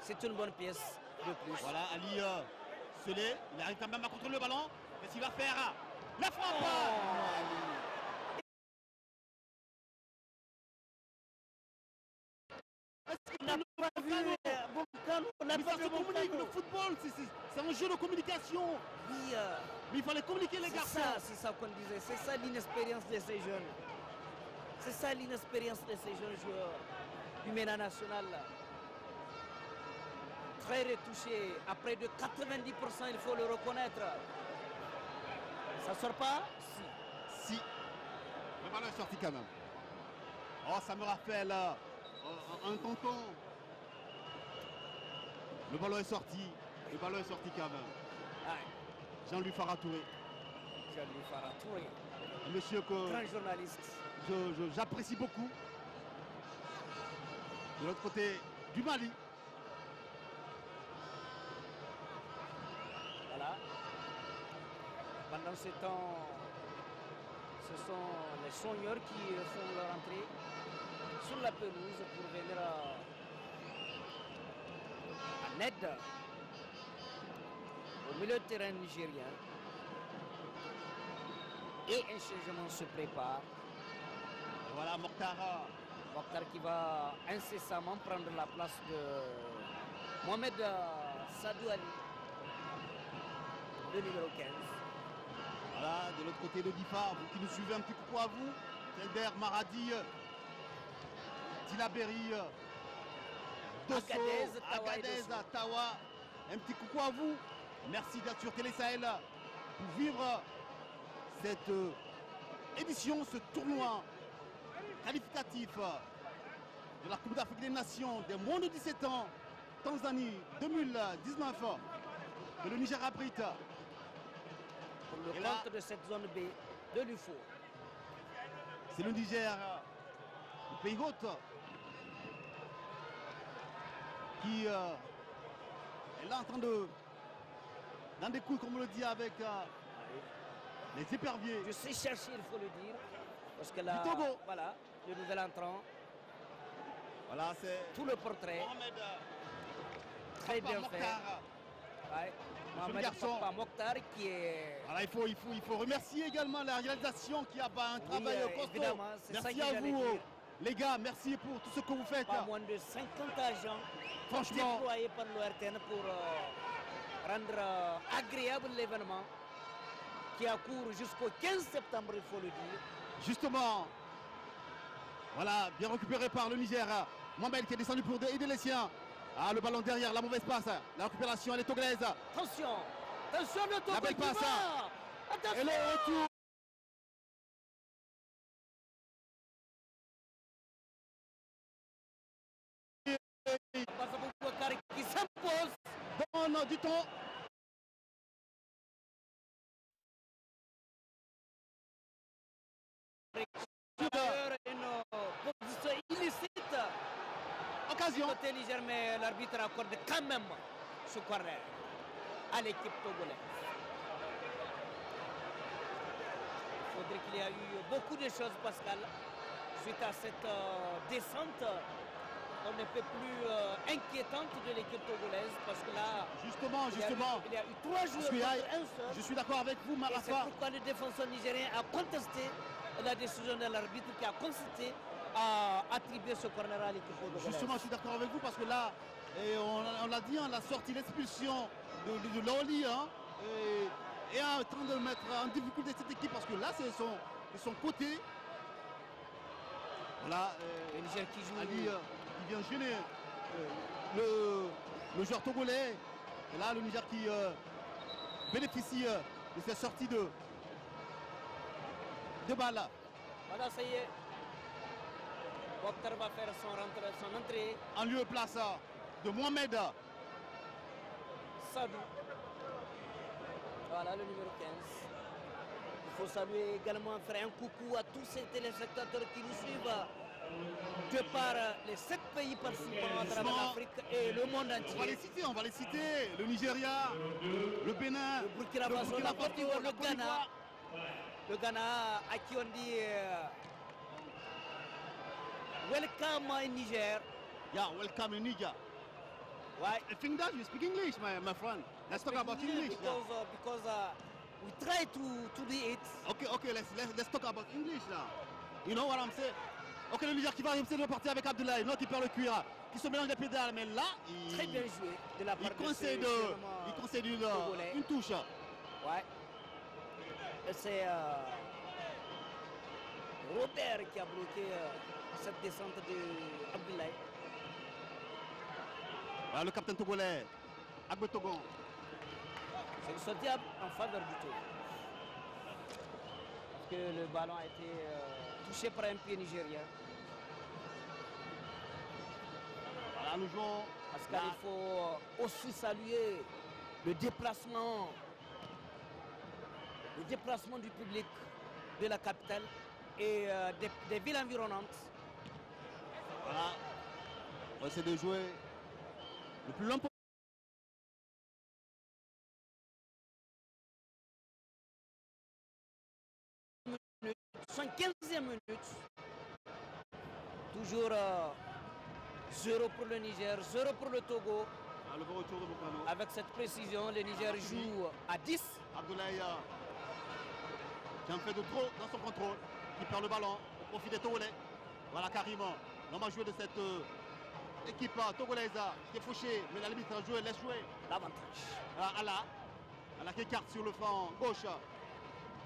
c'est une bonne pièce de plus. Voilà, Ali Selé, il arrive quand même à contrôler le ballon. Qu'est-ce qu'il va faire? La frappe On n'a pas vu Boncano, on n'a pas vu communique, le football, c'est un jeu de communication. Oui, mais il fallait communiquer les garçons. C'est ça qu'on disait, c'est ça l'inexpérience de ces jeunes. C'est ça l'inexpérience de ces jeunes joueurs du MENA national. Très retouché, à près de 90%, il faut le reconnaître. Ça sort pas? Si. Le ballon est sorti quand même. Oh, ça me rappelle un tonton. Le ballon est sorti. Le ballon est sorti quand même. Ouais. Jean-Louis Farah Touré. Jean-Louis Farah Touré. Un monsieur que grand journaliste. J'apprécie beaucoup. de l'autre côté du Mali. Voilà. Pendant ce temps, ce sont les soigneurs qui font leur entrée sur la pelouse pour venir en aide au milieu de terrain nigérien. Et un changement se prépare. Voilà Mokhtar. Mokhtar qui va incessamment prendre la place de Mohamed Sadou Ali, le numéro 15. Voilà, de l'autre côté de Difa, vous qui nous suivez, un petit coucou à vous. Telder, Maradi, Tilaberi, Dosso, Agadez, Tawa. Un petit coucou à vous. Merci d'être sur Télé Sahel pour vivre cette édition, ce tournoi qualificatif de la Coupe d'Afrique des Nations des moins de 17 ans, Tanzanie 2019, que le Niger abrite. Pour le compte de cette zone B de l'UFO. C'est le Niger, le pays hôte, qui est là en train de, dans des couilles, comme on le dit, avec les éperviers. Je sais chercher, il faut le dire, parce que là, Togo. voilà, le nouvel entrant. Voilà, c'est tout le portrait. Mohamed très bien fait. Ouais. Mohamed Papa Mokhtar qui est... Voilà, il faut remercier également la réalisation qui a un travail costaud. Merci à vous, les gars. Merci pour tout ce que vous faites. Pas moins de 50 agents franchement déployés par l'ORTN pour rendre agréable l'événement qui a cours jusqu'au 15 septembre, il faut le dire. Justement, voilà, bien récupéré par le Niger. Mohamed qui est descendu pour aider les siens. Ah, le ballon derrière, la mauvaise passe. La récupération, elle est togolaise. Attention, attention le Togo. La belle passe. Attention. Et le retour. Qui s'impose. Donne du temps. Une position illicite. Occasion. Côté Niger, mais l'arbitre accorde quand même ce corner à l'équipe togolaise. Il faudrait qu'il y ait eu beaucoup de choses, Pascal, suite à cette descente. On ne peut plus inquiétante de l'équipe togolaise parce que là, justement, il y a eu 3 joueurs contre un seul. Je suis d'accord avec vous, Marafa. C'est pourquoi le défenseur nigérien a contesté la décision de l'arbitre qui a consisté à attribuer ce corner à l'équipe togolaise. Justement, je suis d'accord avec vous parce que là, on l'a dit, on a sorti l'expulsion de Loli et en train de mettre en difficulté cette équipe parce que là, c'est son côté. Voilà, le Niger qui joue. Ali, qui vient gêner le joueur togolais. Et là, le Niger qui bénéficie de cette sortie de balles. Voilà, ça y est. Mokhtar va faire son entrée. En lieu et place de Mohamed Sadou. Voilà le numéro 15. Il faut saluer également, faire un coucou à tous ces téléspectateurs qui nous suivent de par les 7 pays participants à travers l'Afrique et le monde entier. On va les citer. Le Nigeria, le Bénin, le Burkina Faso, la Côte d'Ivoire, le Ghana. Le Ghana à qui on dit welcome in Niger. Yeah, welcome in Niger. Why? I think that you speak English, my friend. Let's talk about English. Because we try to do it. Okay, let's talk about English now. You know what I'm saying? Ok, le Niger qui va essayer de repartir avec Abdoulaye, l'autre qui perd le cuir, qui se mélange les pédales, mais là, très bien joué de la part il concède une touche. Ouais. C'est Robert qui a bloqué cette descente de Abdoulaye. Voilà le capitaine togolais, Agbe Togon. C'est une sortie en faveur du Togo. Parce que le ballon a été touché par un pied nigérien. Voilà, nous jouons. Pascal, il faut aussi saluer le déplacement du public de la capitale et des villes environnantes. Voilà. On va essayer de jouer le plus longtemps. 75e minute. Toujours 0 pour le Niger, 0 pour le Togo. Le bon retour de Bokano. Avec cette précision, le Niger joue à 10. Abdoulaye qui en fait de trop dans son contrôle, qui perd le ballon au profit des Togolais. Voilà Karim, l'homme à jouer de cette équipe togolaise qui est fauchée, mais la limite à jouer, laisse jouer. L'avantage. Voilà, Allah qui écarte sur le flanc gauche.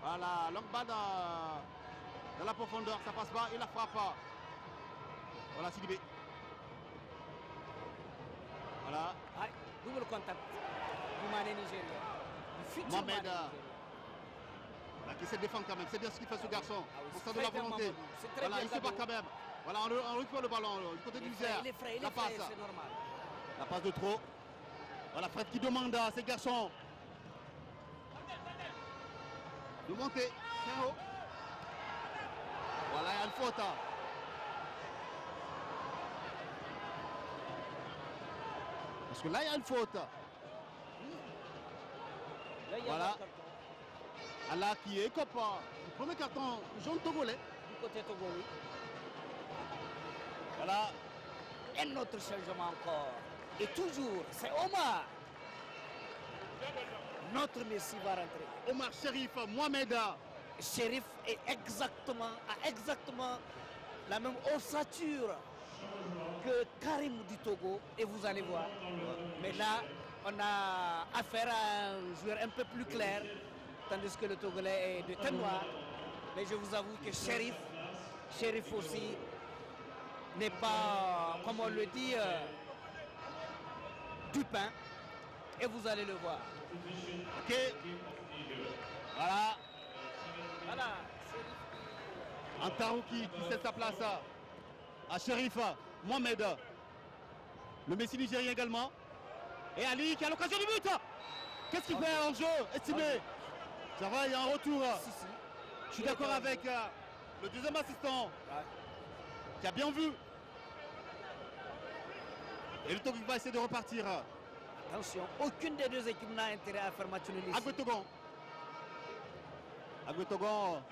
Voilà, longue balle dans la profondeur, ça passe pas, il la frappe. Voilà Sidibé. Voilà. Ah, double contact du Mané nigérien. Du futur Mohamed Mané nigérien. Qui essaie de défendre quand même, c'est bien ce qu'il fait ce garçon. Ah oui, Pour c'est ça de la très bien, volonté. Mamadou. C'est très Voilà, bien, il se bat Gabo. quand même. Voilà, on récupère le ballon du côté du Niger. Il est frais, La passe. c'est normal. La passe de trop. Voilà Fred qui demande à ces garçons de monter. Très haut. Voilà, il y a une faute. Parce que là, il y a une faute. Là, il y a Voilà. un carton Allah qui est copain. Le premier carton jaune togolais. du côté Togo, oui. Voilà. Un autre changement encore. Et toujours, c'est Omar. Notre Messi va rentrer. Omar Sherif, Mohamed. Shérif est a exactement la même ossature que Karim du Togo. Et vous allez voir. Mais là, on a affaire à un joueur un peu plus clair. Tandis que le Togolais est de teint noir. Mais je vous avoue que Shérif aussi n'est pas, comme on le dit, du pain. Et vous allez le voir. Ok. Voilà. Voilà. Antarou qui cède sa place à Sherif, Mohamed. Le Messi nigérien également. Et Ali qui a l'occasion du but. Qu'est-ce qu'il fait en jeu, estimé? Ça va, il y a un retour. Si, si. Je suis d'accord avec le deuxième assistant qui a bien vu. Et le Togo va essayer de repartir. Attention, aucune des deux équipes n'a intérêt à faire match nul ici. Agüetogon. Agüetogon.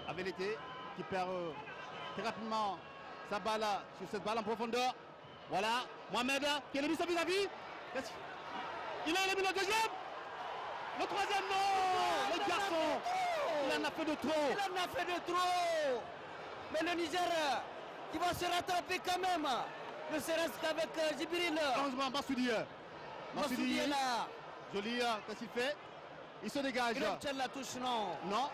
Avelete qui perd très rapidement sa balle sur cette balle en profondeur. Voilà, Mohamed qui élimine son vis-à-vis. Il a éliminé le deuxième. Le troisième, non. Le garçon, il en a fait de trop. Il en a fait de trop. Mais le Niger, il va se rattraper quand même. Ne serait-ce qu'avec Djibril. Heureusement, Massoudi. Massoudi est là. Joli, qu'est-ce qu'il fait? Il se dégage. Il obtient la touche, non. Non.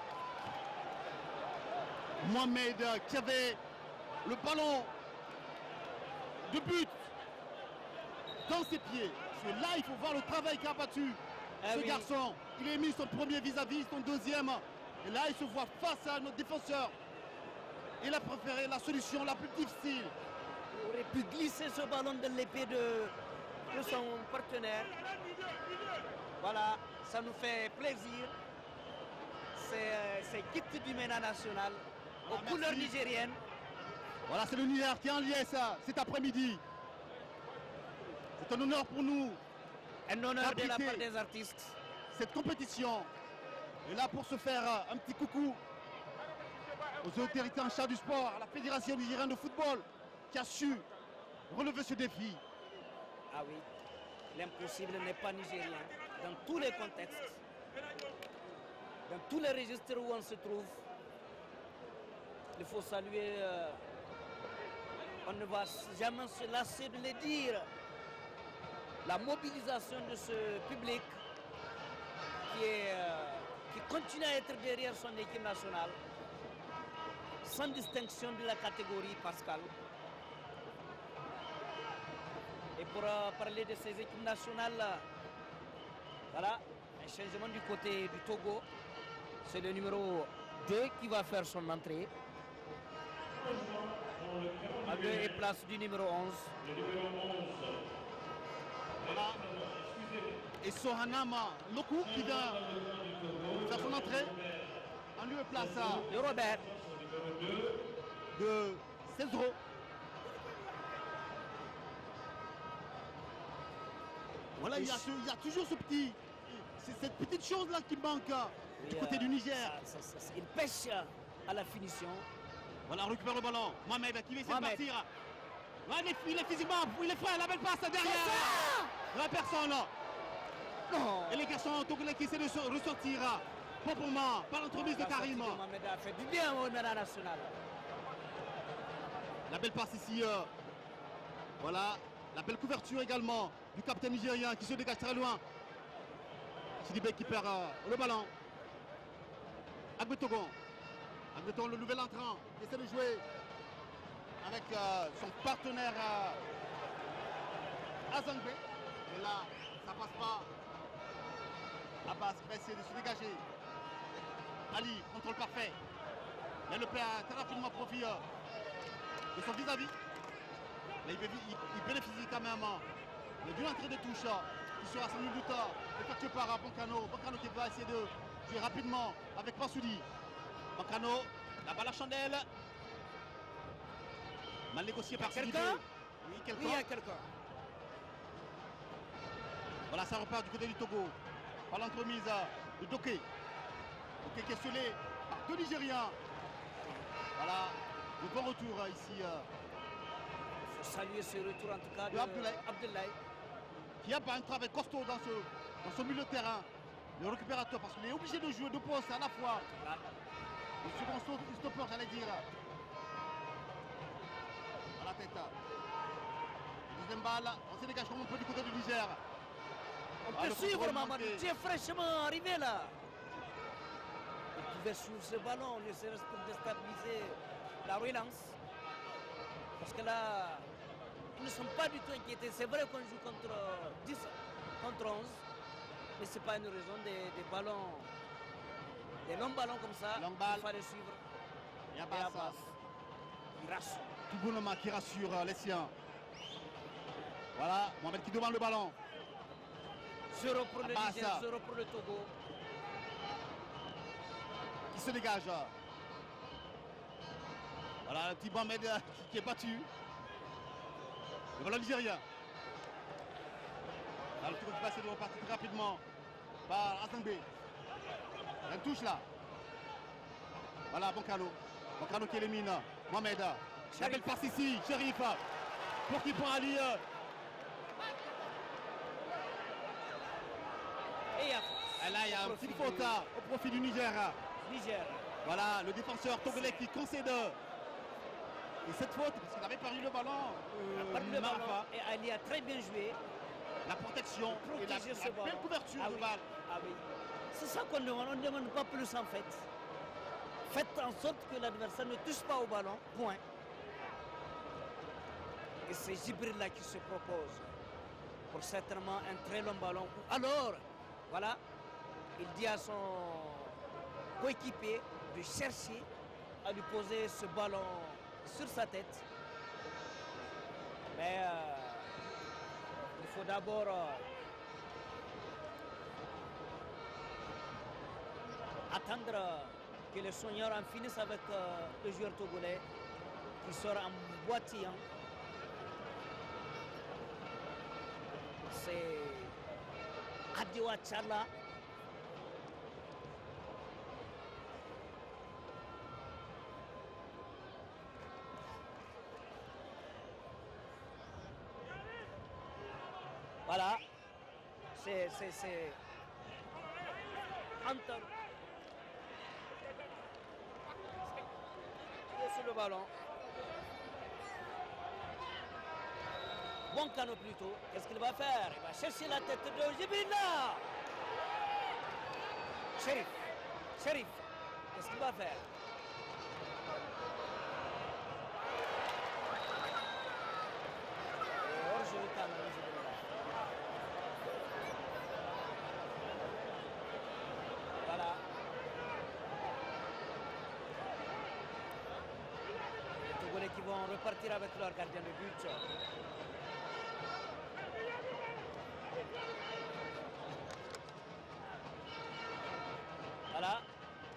Mohamed qui avait le ballon de but dans ses pieds. Parce que là, il faut voir le travail qu'a battu ce garçon. Il a mis son premier vis-à-vis, son deuxième. Et là, il se voit face à notre défenseur. Il a préféré la solution la plus difficile. Il aurait pu glisser ce ballon de l'épée de son partenaire. Voilà, ça nous fait plaisir. C'est quitte du MENA national aux couleurs nigériennes. Voilà, c'est le Niger qui est en liesse cet après-midi. C'est un honneur pour nous. Un honneur de la Fabriquer part des artistes. cette compétition. Et là, pour se faire un petit coucou aux autorités en charge du sport, à la Fédération nigérienne de football, qui a su relever ce défi. Ah oui, l'impossible n'est pas nigérien. Dans tous les contextes, dans tous les registres où on se trouve, il faut saluer, on ne va jamais se lasser de le dire, la mobilisation de ce public qui continue à être derrière son équipe nationale, sans distinction de la catégorie, Pascal. Et pour parler de ces équipes nationales, voilà, un changement du côté du Togo. C'est le numéro 2 qui va faire son entrée. À lieu et place du numéro 11. Voilà. Et Sohanama Loku qui vient faire son entrée en lieu et de place de Robert. De Cesro. Voilà, il y a toujours cette petite chose-là qui manque du côté du Niger. Il pêche à la finition. Voilà, on récupère le ballon. Mohamed qui va essayer de partir. Ouais, il est physiquement, il est frais, la belle passe derrière. La personne. Non. Et les garçons togolais qui essaient de ressortir proprement par l'entremise de Karim. Mohamed a fait du bien au Nana National. La belle passe ici. Voilà, la belle couverture également du capitaine nigérien qui se dégage très loin. Sidibé qui perd le ballon. Agbetogon. Agbetogon, le nouvel entrant, qui essaie de jouer avec son partenaire Azangbe. Et là, ça passe pas. Abbas va essayer de se dégager. Ali, contrôle parfait. Mais le perd très rapidement profit de son vis-à-vis. Mais il bénéficie quand même d'une entrée de touche qui sera sans nul doute effectuée par Boncano. Boncano qui va essayer de jouer rapidement avec Pansoudi. Boncano, la balle à chandelle. Mal négocié par Sidibé. Oui, quelqu'un. Oui, il y a quelqu'un. Voilà, ça repart du côté du Togo. Par l'entremise de Doké. Doké qui est scellé par deux Nigériens. Voilà, le bon retour ici. Il faut saluer ce retour en tout cas de Abdoulaye. Qui a un travail costaud dans ce milieu de terrain. Le récupérateur, parce qu'il est obligé de jouer deux postes à la fois. Le second stopper, j'allais dire. À la tête. Deuxième balle, on se dégage comme on peut du côté du Niger. On peut suivre Mamadou, tu es fraîchement arrivé là. Il pouvait suivre ce ballon, ne serait-ce pour déstabiliser la relance. Parce que là, nous ne sommes pas du tout inquiétés. C'est vrai qu'on joue contre 10, contre 11. Mais ce n'est pas une raison des ballons, des longs ballons comme ça. Il fallait suivre. Et Abbas. Il rassure. Tout bonnement qui rassure les siens. Voilà, Mohamed qui demande le ballon. 0 pour le Niger, 0 pour le Togo. Qui se dégage. Voilà, le petit Mohamed qui est battu. Le ballon nigérien. Là, le Togo qui va essayer de repartir très rapidement par Azangbe. Il y a une touche là. Voilà, Boncano. Boncano qui élimine Mohamed. La belle passe ici, Chérif. Pour qui prend Ali. Et là, il y a une petite faute au profit du Niger. Voilà, le défenseur togolais qui concède. Et cette faute, parce qu'il avait perdu le ballon. Et Ali a très bien joué. La protection et la belle couverture de balle. Ah oui. C'est ça qu'on demande, on ne demande pas plus en fait. Faites en sorte que l'adversaire ne touche pas au ballon, point. Et c'est Jibril là qui se propose pour certainement un très long ballon. Alors, voilà, il dit à son coéquipier de chercher à lui poser ce ballon sur sa tête. Mais il faut d'abord attendre que les soigneurs en finissent avec le joueur togolais qui sort en boitillant. C'est Adewa Tchala. Voilà, c'est Anton. Il est sur le ballon. Boncano plutôt. Qu'est-ce qu'il va faire? Il va chercher la tête de Jibril là. Chérif. Qu'est-ce qu'il va faire? Voilà. Les Togolais qui vont repartir avec leur gardien de but. Voilà.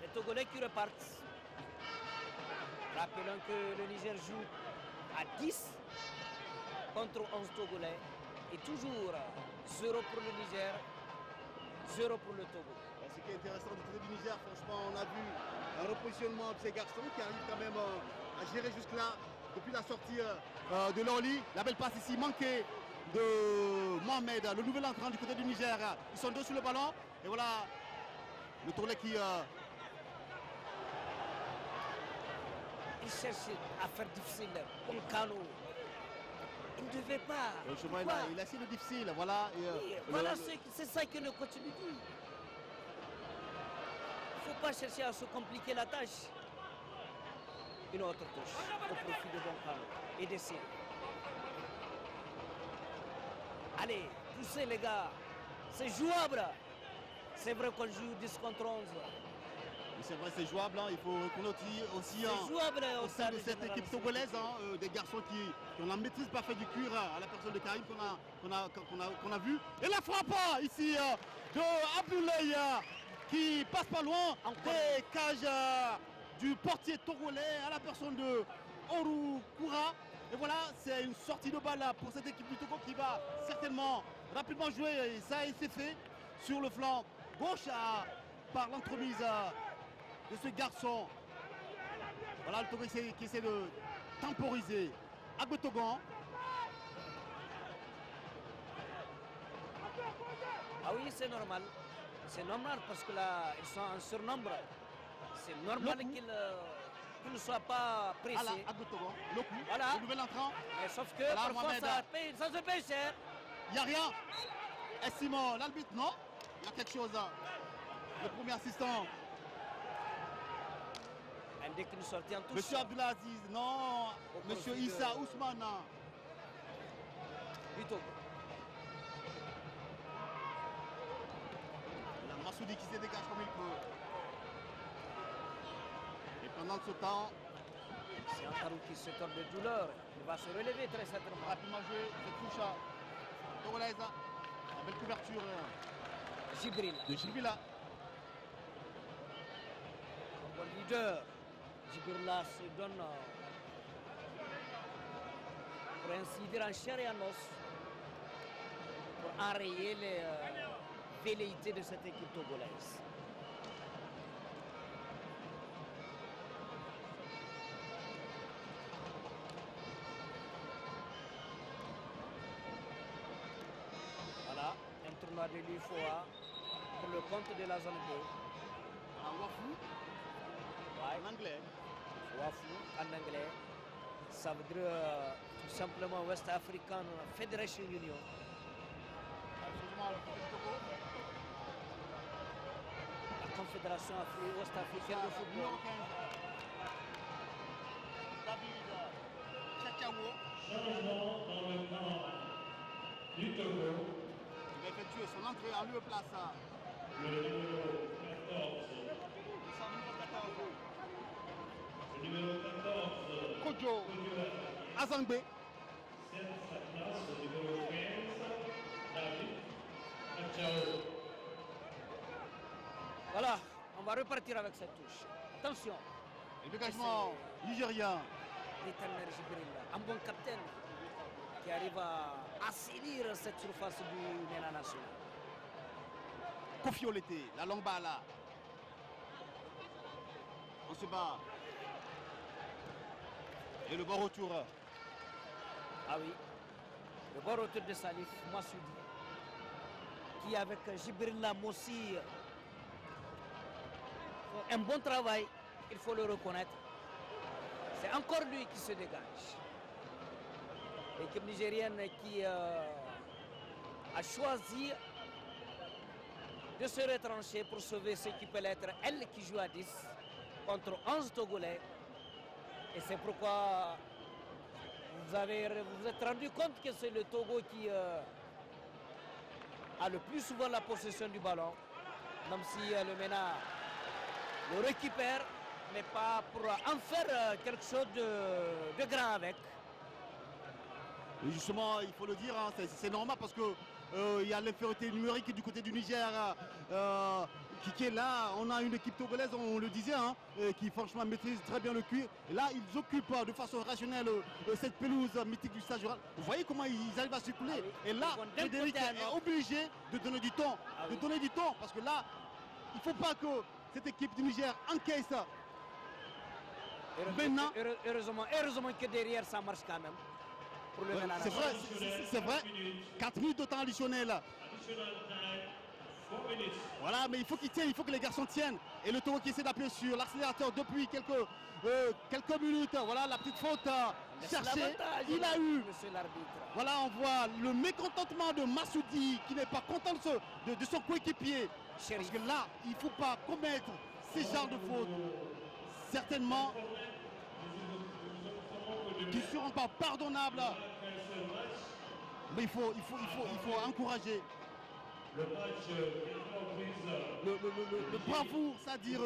Les Togolais qui repartent. Rappelons que le Niger joue à 10 contre 11 Togolais. Et toujours 0 pour le Niger, 0 pour le Togo. Ce qui est intéressant du côté du Niger, franchement, on a vu un repositionnement de ces garçons qui arrivent quand même à gérer jusque-là depuis la sortie de Lorly. La belle passe ici manquée de Mohamed, le nouvel entrant du côté du Niger. Ils sont deux sur le ballon. Et voilà le Togolais qui... Il cherche à faire difficile. Poncano. Il ne devait pas. Le chemin est là, il a essayé de difficile. Voilà, voilà c'est ça que le coach lui dit. Il ne faut pas chercher à se compliquer la tâche. Une autre touche au profit de Poncano et d'essayer. Allez, poussez les gars. C'est jouable. C'est vrai qu'on joue 10 contre 11. C'est vrai, c'est jouable, hein. Il faut reconnaître aussi au sein de cette équipe togolaise, des garçons qui ont la maîtrise parfaite du cuir à la personne de Karim qu'on a vu. Et la frappe ici de Abdoulaye qui passe pas loin des cages du portier togolais à la personne de Oru Koura. Et voilà, c'est une sortie de balle pour cette équipe du Togo qui va certainement rapidement jouer. Et ça, c'est fait sur le flanc gauche par l'entremise de ce garçon. Voilà le Togo qui essaie de temporiser Agbotogan. Ah oui, c'est normal. C'est normal parce que là, ils sont en surnombre. C'est normal qu'ils ne soient pas pressés. Voilà, Agbotogan, le coup, voilà. Le nouvel entrant. Mais sauf que voilà, parfois ça se paye cher. Il n'y a rien. Estimons l'arbitre, non? Il y a quelque chose. Le premier assistant. Dès qu'il sortit en touche. Monsieur Abdelaziz, non. Monsieur Issa Ousmane. Du Togo. La Massoudi qui se dégage comme il peut. Et pendant ce temps, c'est Antarou qui se tord de douleur. Il va se relever très certainement. Rapidement joué, cette touche togolaise. La belle couverture Jibril. de Jibrila. Un bon leader. Jibrila se donne, pour ainsi dire, en chair et en os pour enrayer les velléités de cette équipe togolaise. Voilà, un tournoi de l'UFOA pour le compte de la zone B. En Wafou, en anglais. Wafou, en anglais. Ça veut dire tout simplement West African Federation Union. Absolument, le côté du Togo. La Confédération Ouest-Africaine de football. Numéro 15. David Tchatchawo. Changement dans le camp du Togo. Il va effectuer son entrée en lieu place. Le numéro 14. Le numéro 14. Kodjo Azangbe. Cède sa place au numéro 15. David Tchatchawo. Voilà, on va repartir avec cette touche. Attention. Le dégagement nigérien. L'éternel Jibril, un bon capitaine qui arrive à assainir cette surface du MENA national. Kofi Olete, la longue balle là. On se bat. Et le bon retour. Ah oui, le bon retour de Salif Massoudi qui avec Jibril Mossi font un bon travail, il faut le reconnaître. C'est encore lui qui se dégage. L'équipe nigérienne qui a choisi de se retrancher pour sauver ce qui peut être elle qui joue à 10 contre 11 Togolais. Et c'est pourquoi vous êtes rendu compte que c'est le Togo qui a le plus souvent la possession du ballon, même si le MENA le récupère, mais pas pour en faire quelque chose de grand avec. Et justement, il faut le dire, hein, c'est normal parce que il y a l'infériorité numérique du côté du Niger. qui est là. On a une équipe togolaise, on le disait, hein, qui franchement maîtrise très bien le cuir. Et là, ils occupent de façon rationnelle cette pelouse mythique du stade rural. Vous voyez comment ils arrivent à circuler. Et là, Frédéric est obligé de donner du temps. Parce que là, il ne faut pas que cette équipe du Niger encaisse. Maintenant, heureusement que derrière ça marche quand même. C'est vrai. 4 minutes de temps additionnel. Voilà, mais il faut qu'ils tiennent, il faut que les garçons tiennent. Et le Togo qui essaie d'appuyer sur l'accélérateur depuis quelques minutes. Voilà la petite faute cherchée. Il a eu. Voilà, on voit le mécontentement de Massoudi qui n'est pas content de son coéquipier. Parce que là, il ne faut pas commettre ces genres de fautes. Certainement, qui ne seront pas pardonnables. Mais il faut encourager le bravoure, c'est-à-dire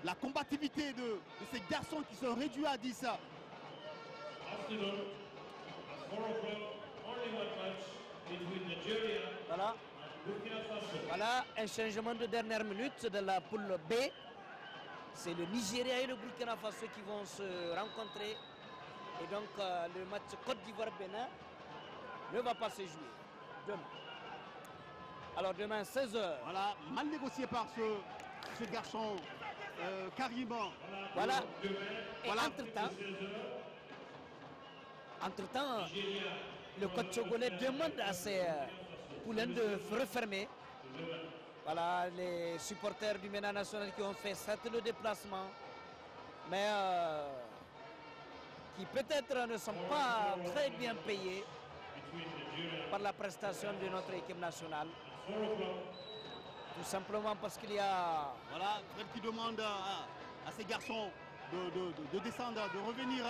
la combativité de ces garçons qui sont réduits à 10. Voilà un changement de dernière minute de la poule B. C'est le Nigeria et le Burkina Faso qui vont se rencontrer. Et donc le match Côte d'Ivoire-Bénin ne va pas se jouer demain. Alors demain 16h. Voilà, mal négocié par ce garçon Karim. Voilà. Et entre-temps, le coach togolais demande à ses poulains de refermer. Voilà les supporters du MENA national qui ont fait certes le déplacement, mais qui peut-être ne sont pas très bien payés par la prestation de notre équipe nationale. Tout simplement parce qu'il y a... Voilà, Fred qui demande à ces garçons de descendre, de revenir.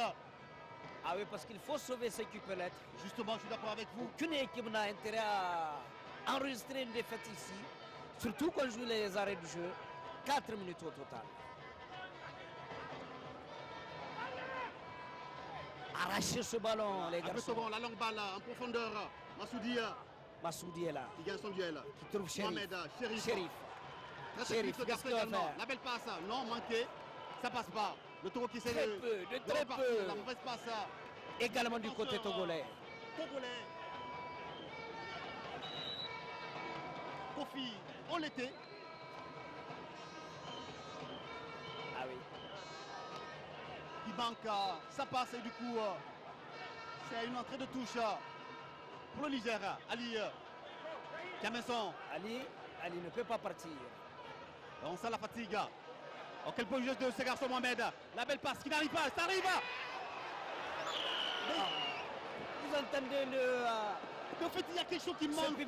Ah oui, parce qu'il faut sauver ce qui peut l'être. Justement, je suis d'accord avec vous. Aucune équipe n'a intérêt à enregistrer une défaite ici. Surtout quand on joue les arrêts du jeu. 4 minutes au total. Arracher ce ballon, les garçons. La longue balle en profondeur. Massoudi est là. Il gagne son duel. Qui trouve Chérif. Mohamed Chérif. Qu'est-ce qu'il va faire? La belle passe. Non, manqué. Ça passe pas. Le Togo qui essaie de très peu. La mauvaise passe. Également du côté togolais. Kofi, on l'était. Ah oui. Qui manque, ça passe et du coup, c'est une entrée de touche pour le Niger. Ali Kamenson. Ali ne peut pas partir. On sent la fatigue. Oh, quel beau jeu de ce garçon Mohamed. La belle passe qui n'arrive pas, ça arrive. Vous entendez en fait, il y a quelque chose qui manque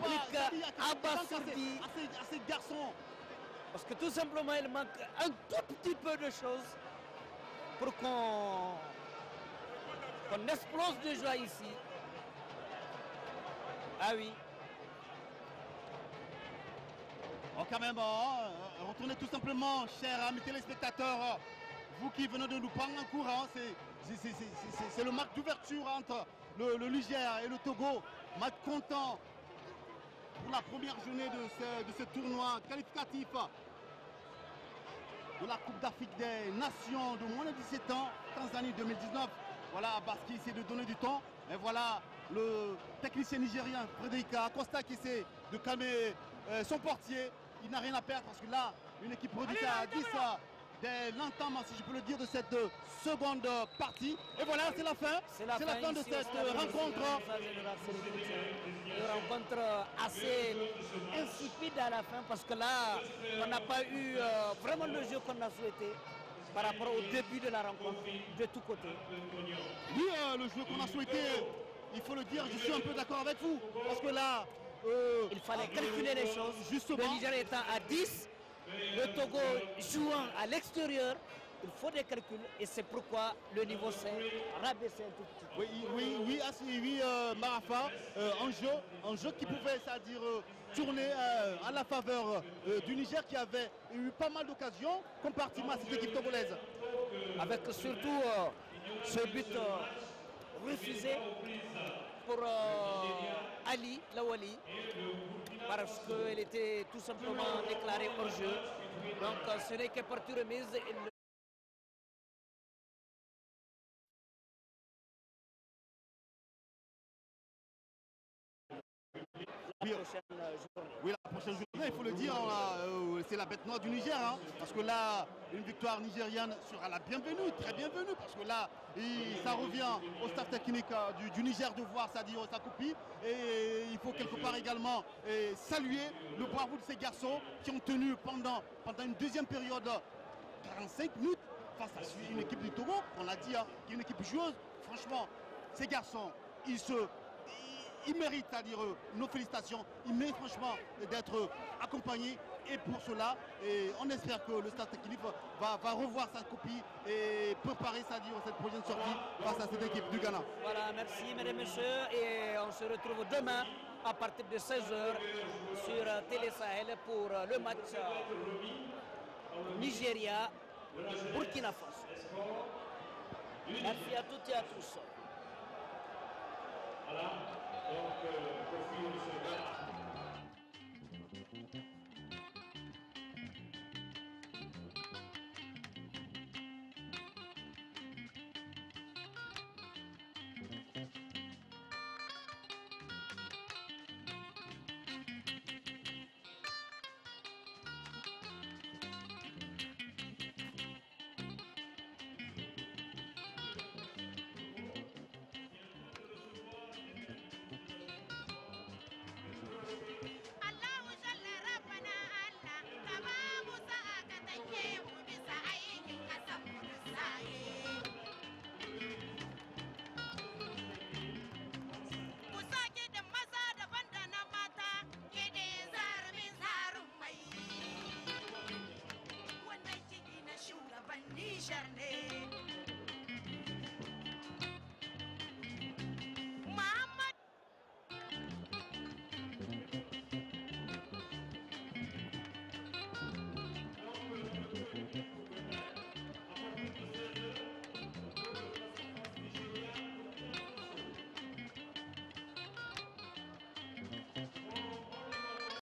abasourdi à ces garçons. Parce que tout simplement, il manque un tout petit peu de choses pour qu'on explose de joie ici. Ah oui. Oh, quand même, retournez tout simplement, chers amis téléspectateurs, vous qui venez de nous prendre en courant, c'est le match d'ouverture entre le Niger et le Togo. Match content pour la première journée de ce tournoi qualificatif de la Coupe d'Afrique des Nations de moins de 17 ans, Tanzanie 2019. Voilà, Abbas qui essaie de donner du temps. Et voilà le technicien nigérien, Frédéric Acosta, qui essaie de calmer son portier. Il n'a rien à perdre parce que là, une équipe produite à 10 dès l'entame, si je peux le dire, de cette seconde partie. Et voilà, c'est la fin. C'est la fin de cette rencontre. Une rencontre assez insipide à la fin parce que là, on n'a pas eu vraiment le jeu qu'on a souhaité par rapport au début de la rencontre, de tous côtés. Oui, le jeu qu'on a souhaité, il faut le dire, je suis un peu d'accord avec vous. Parce que là... il fallait calculer les choses. Justement. Le Niger étant à 10, le Togo jouant à l'extérieur, il faut des calculs et c'est pourquoi le niveau s'est rabaissé un tout petit peu. Oui, Marafa, un jeu qui pouvait, c'est-à-dire tourner à la faveur du Niger qui avait eu pas mal d'occasions comparativement à cette équipe togolaise. Avec surtout ce but refusé pour Ali Lawali. parce qu'elle était tout simplement déclarée hors jeu. Donc ce n'est que partie remise. Oui, la prochaine journée, il faut le dire, c'est la bête noire du Niger. Hein, parce que là, une victoire nigériane sera la bienvenue, très bienvenue. Parce que là, ça revient au staff technique du Niger de voir sa copie. Et il faut quelque part également saluer le bravo de ces garçons qui ont tenu pendant une deuxième période 45 minutes face à une équipe du Togo, on l'a dit, hein, qui est une équipe joueuse. Franchement, ces garçons, ils méritent, c'est-à-dire nos félicitations, ils méritent franchement d'être accompagnés et pour cela, on espère que le staff technique va revoir sa copie et préparer, c'est-à-dire cette prochaine sortie face à cette équipe du Ghana. Voilà, merci mesdames et messieurs et on se retrouve demain à partir de 16h sur Télé Sahel pour le match Nigeria-Burkina Faso. Merci à toutes et à tous. Voilà, donc, profil de ce match.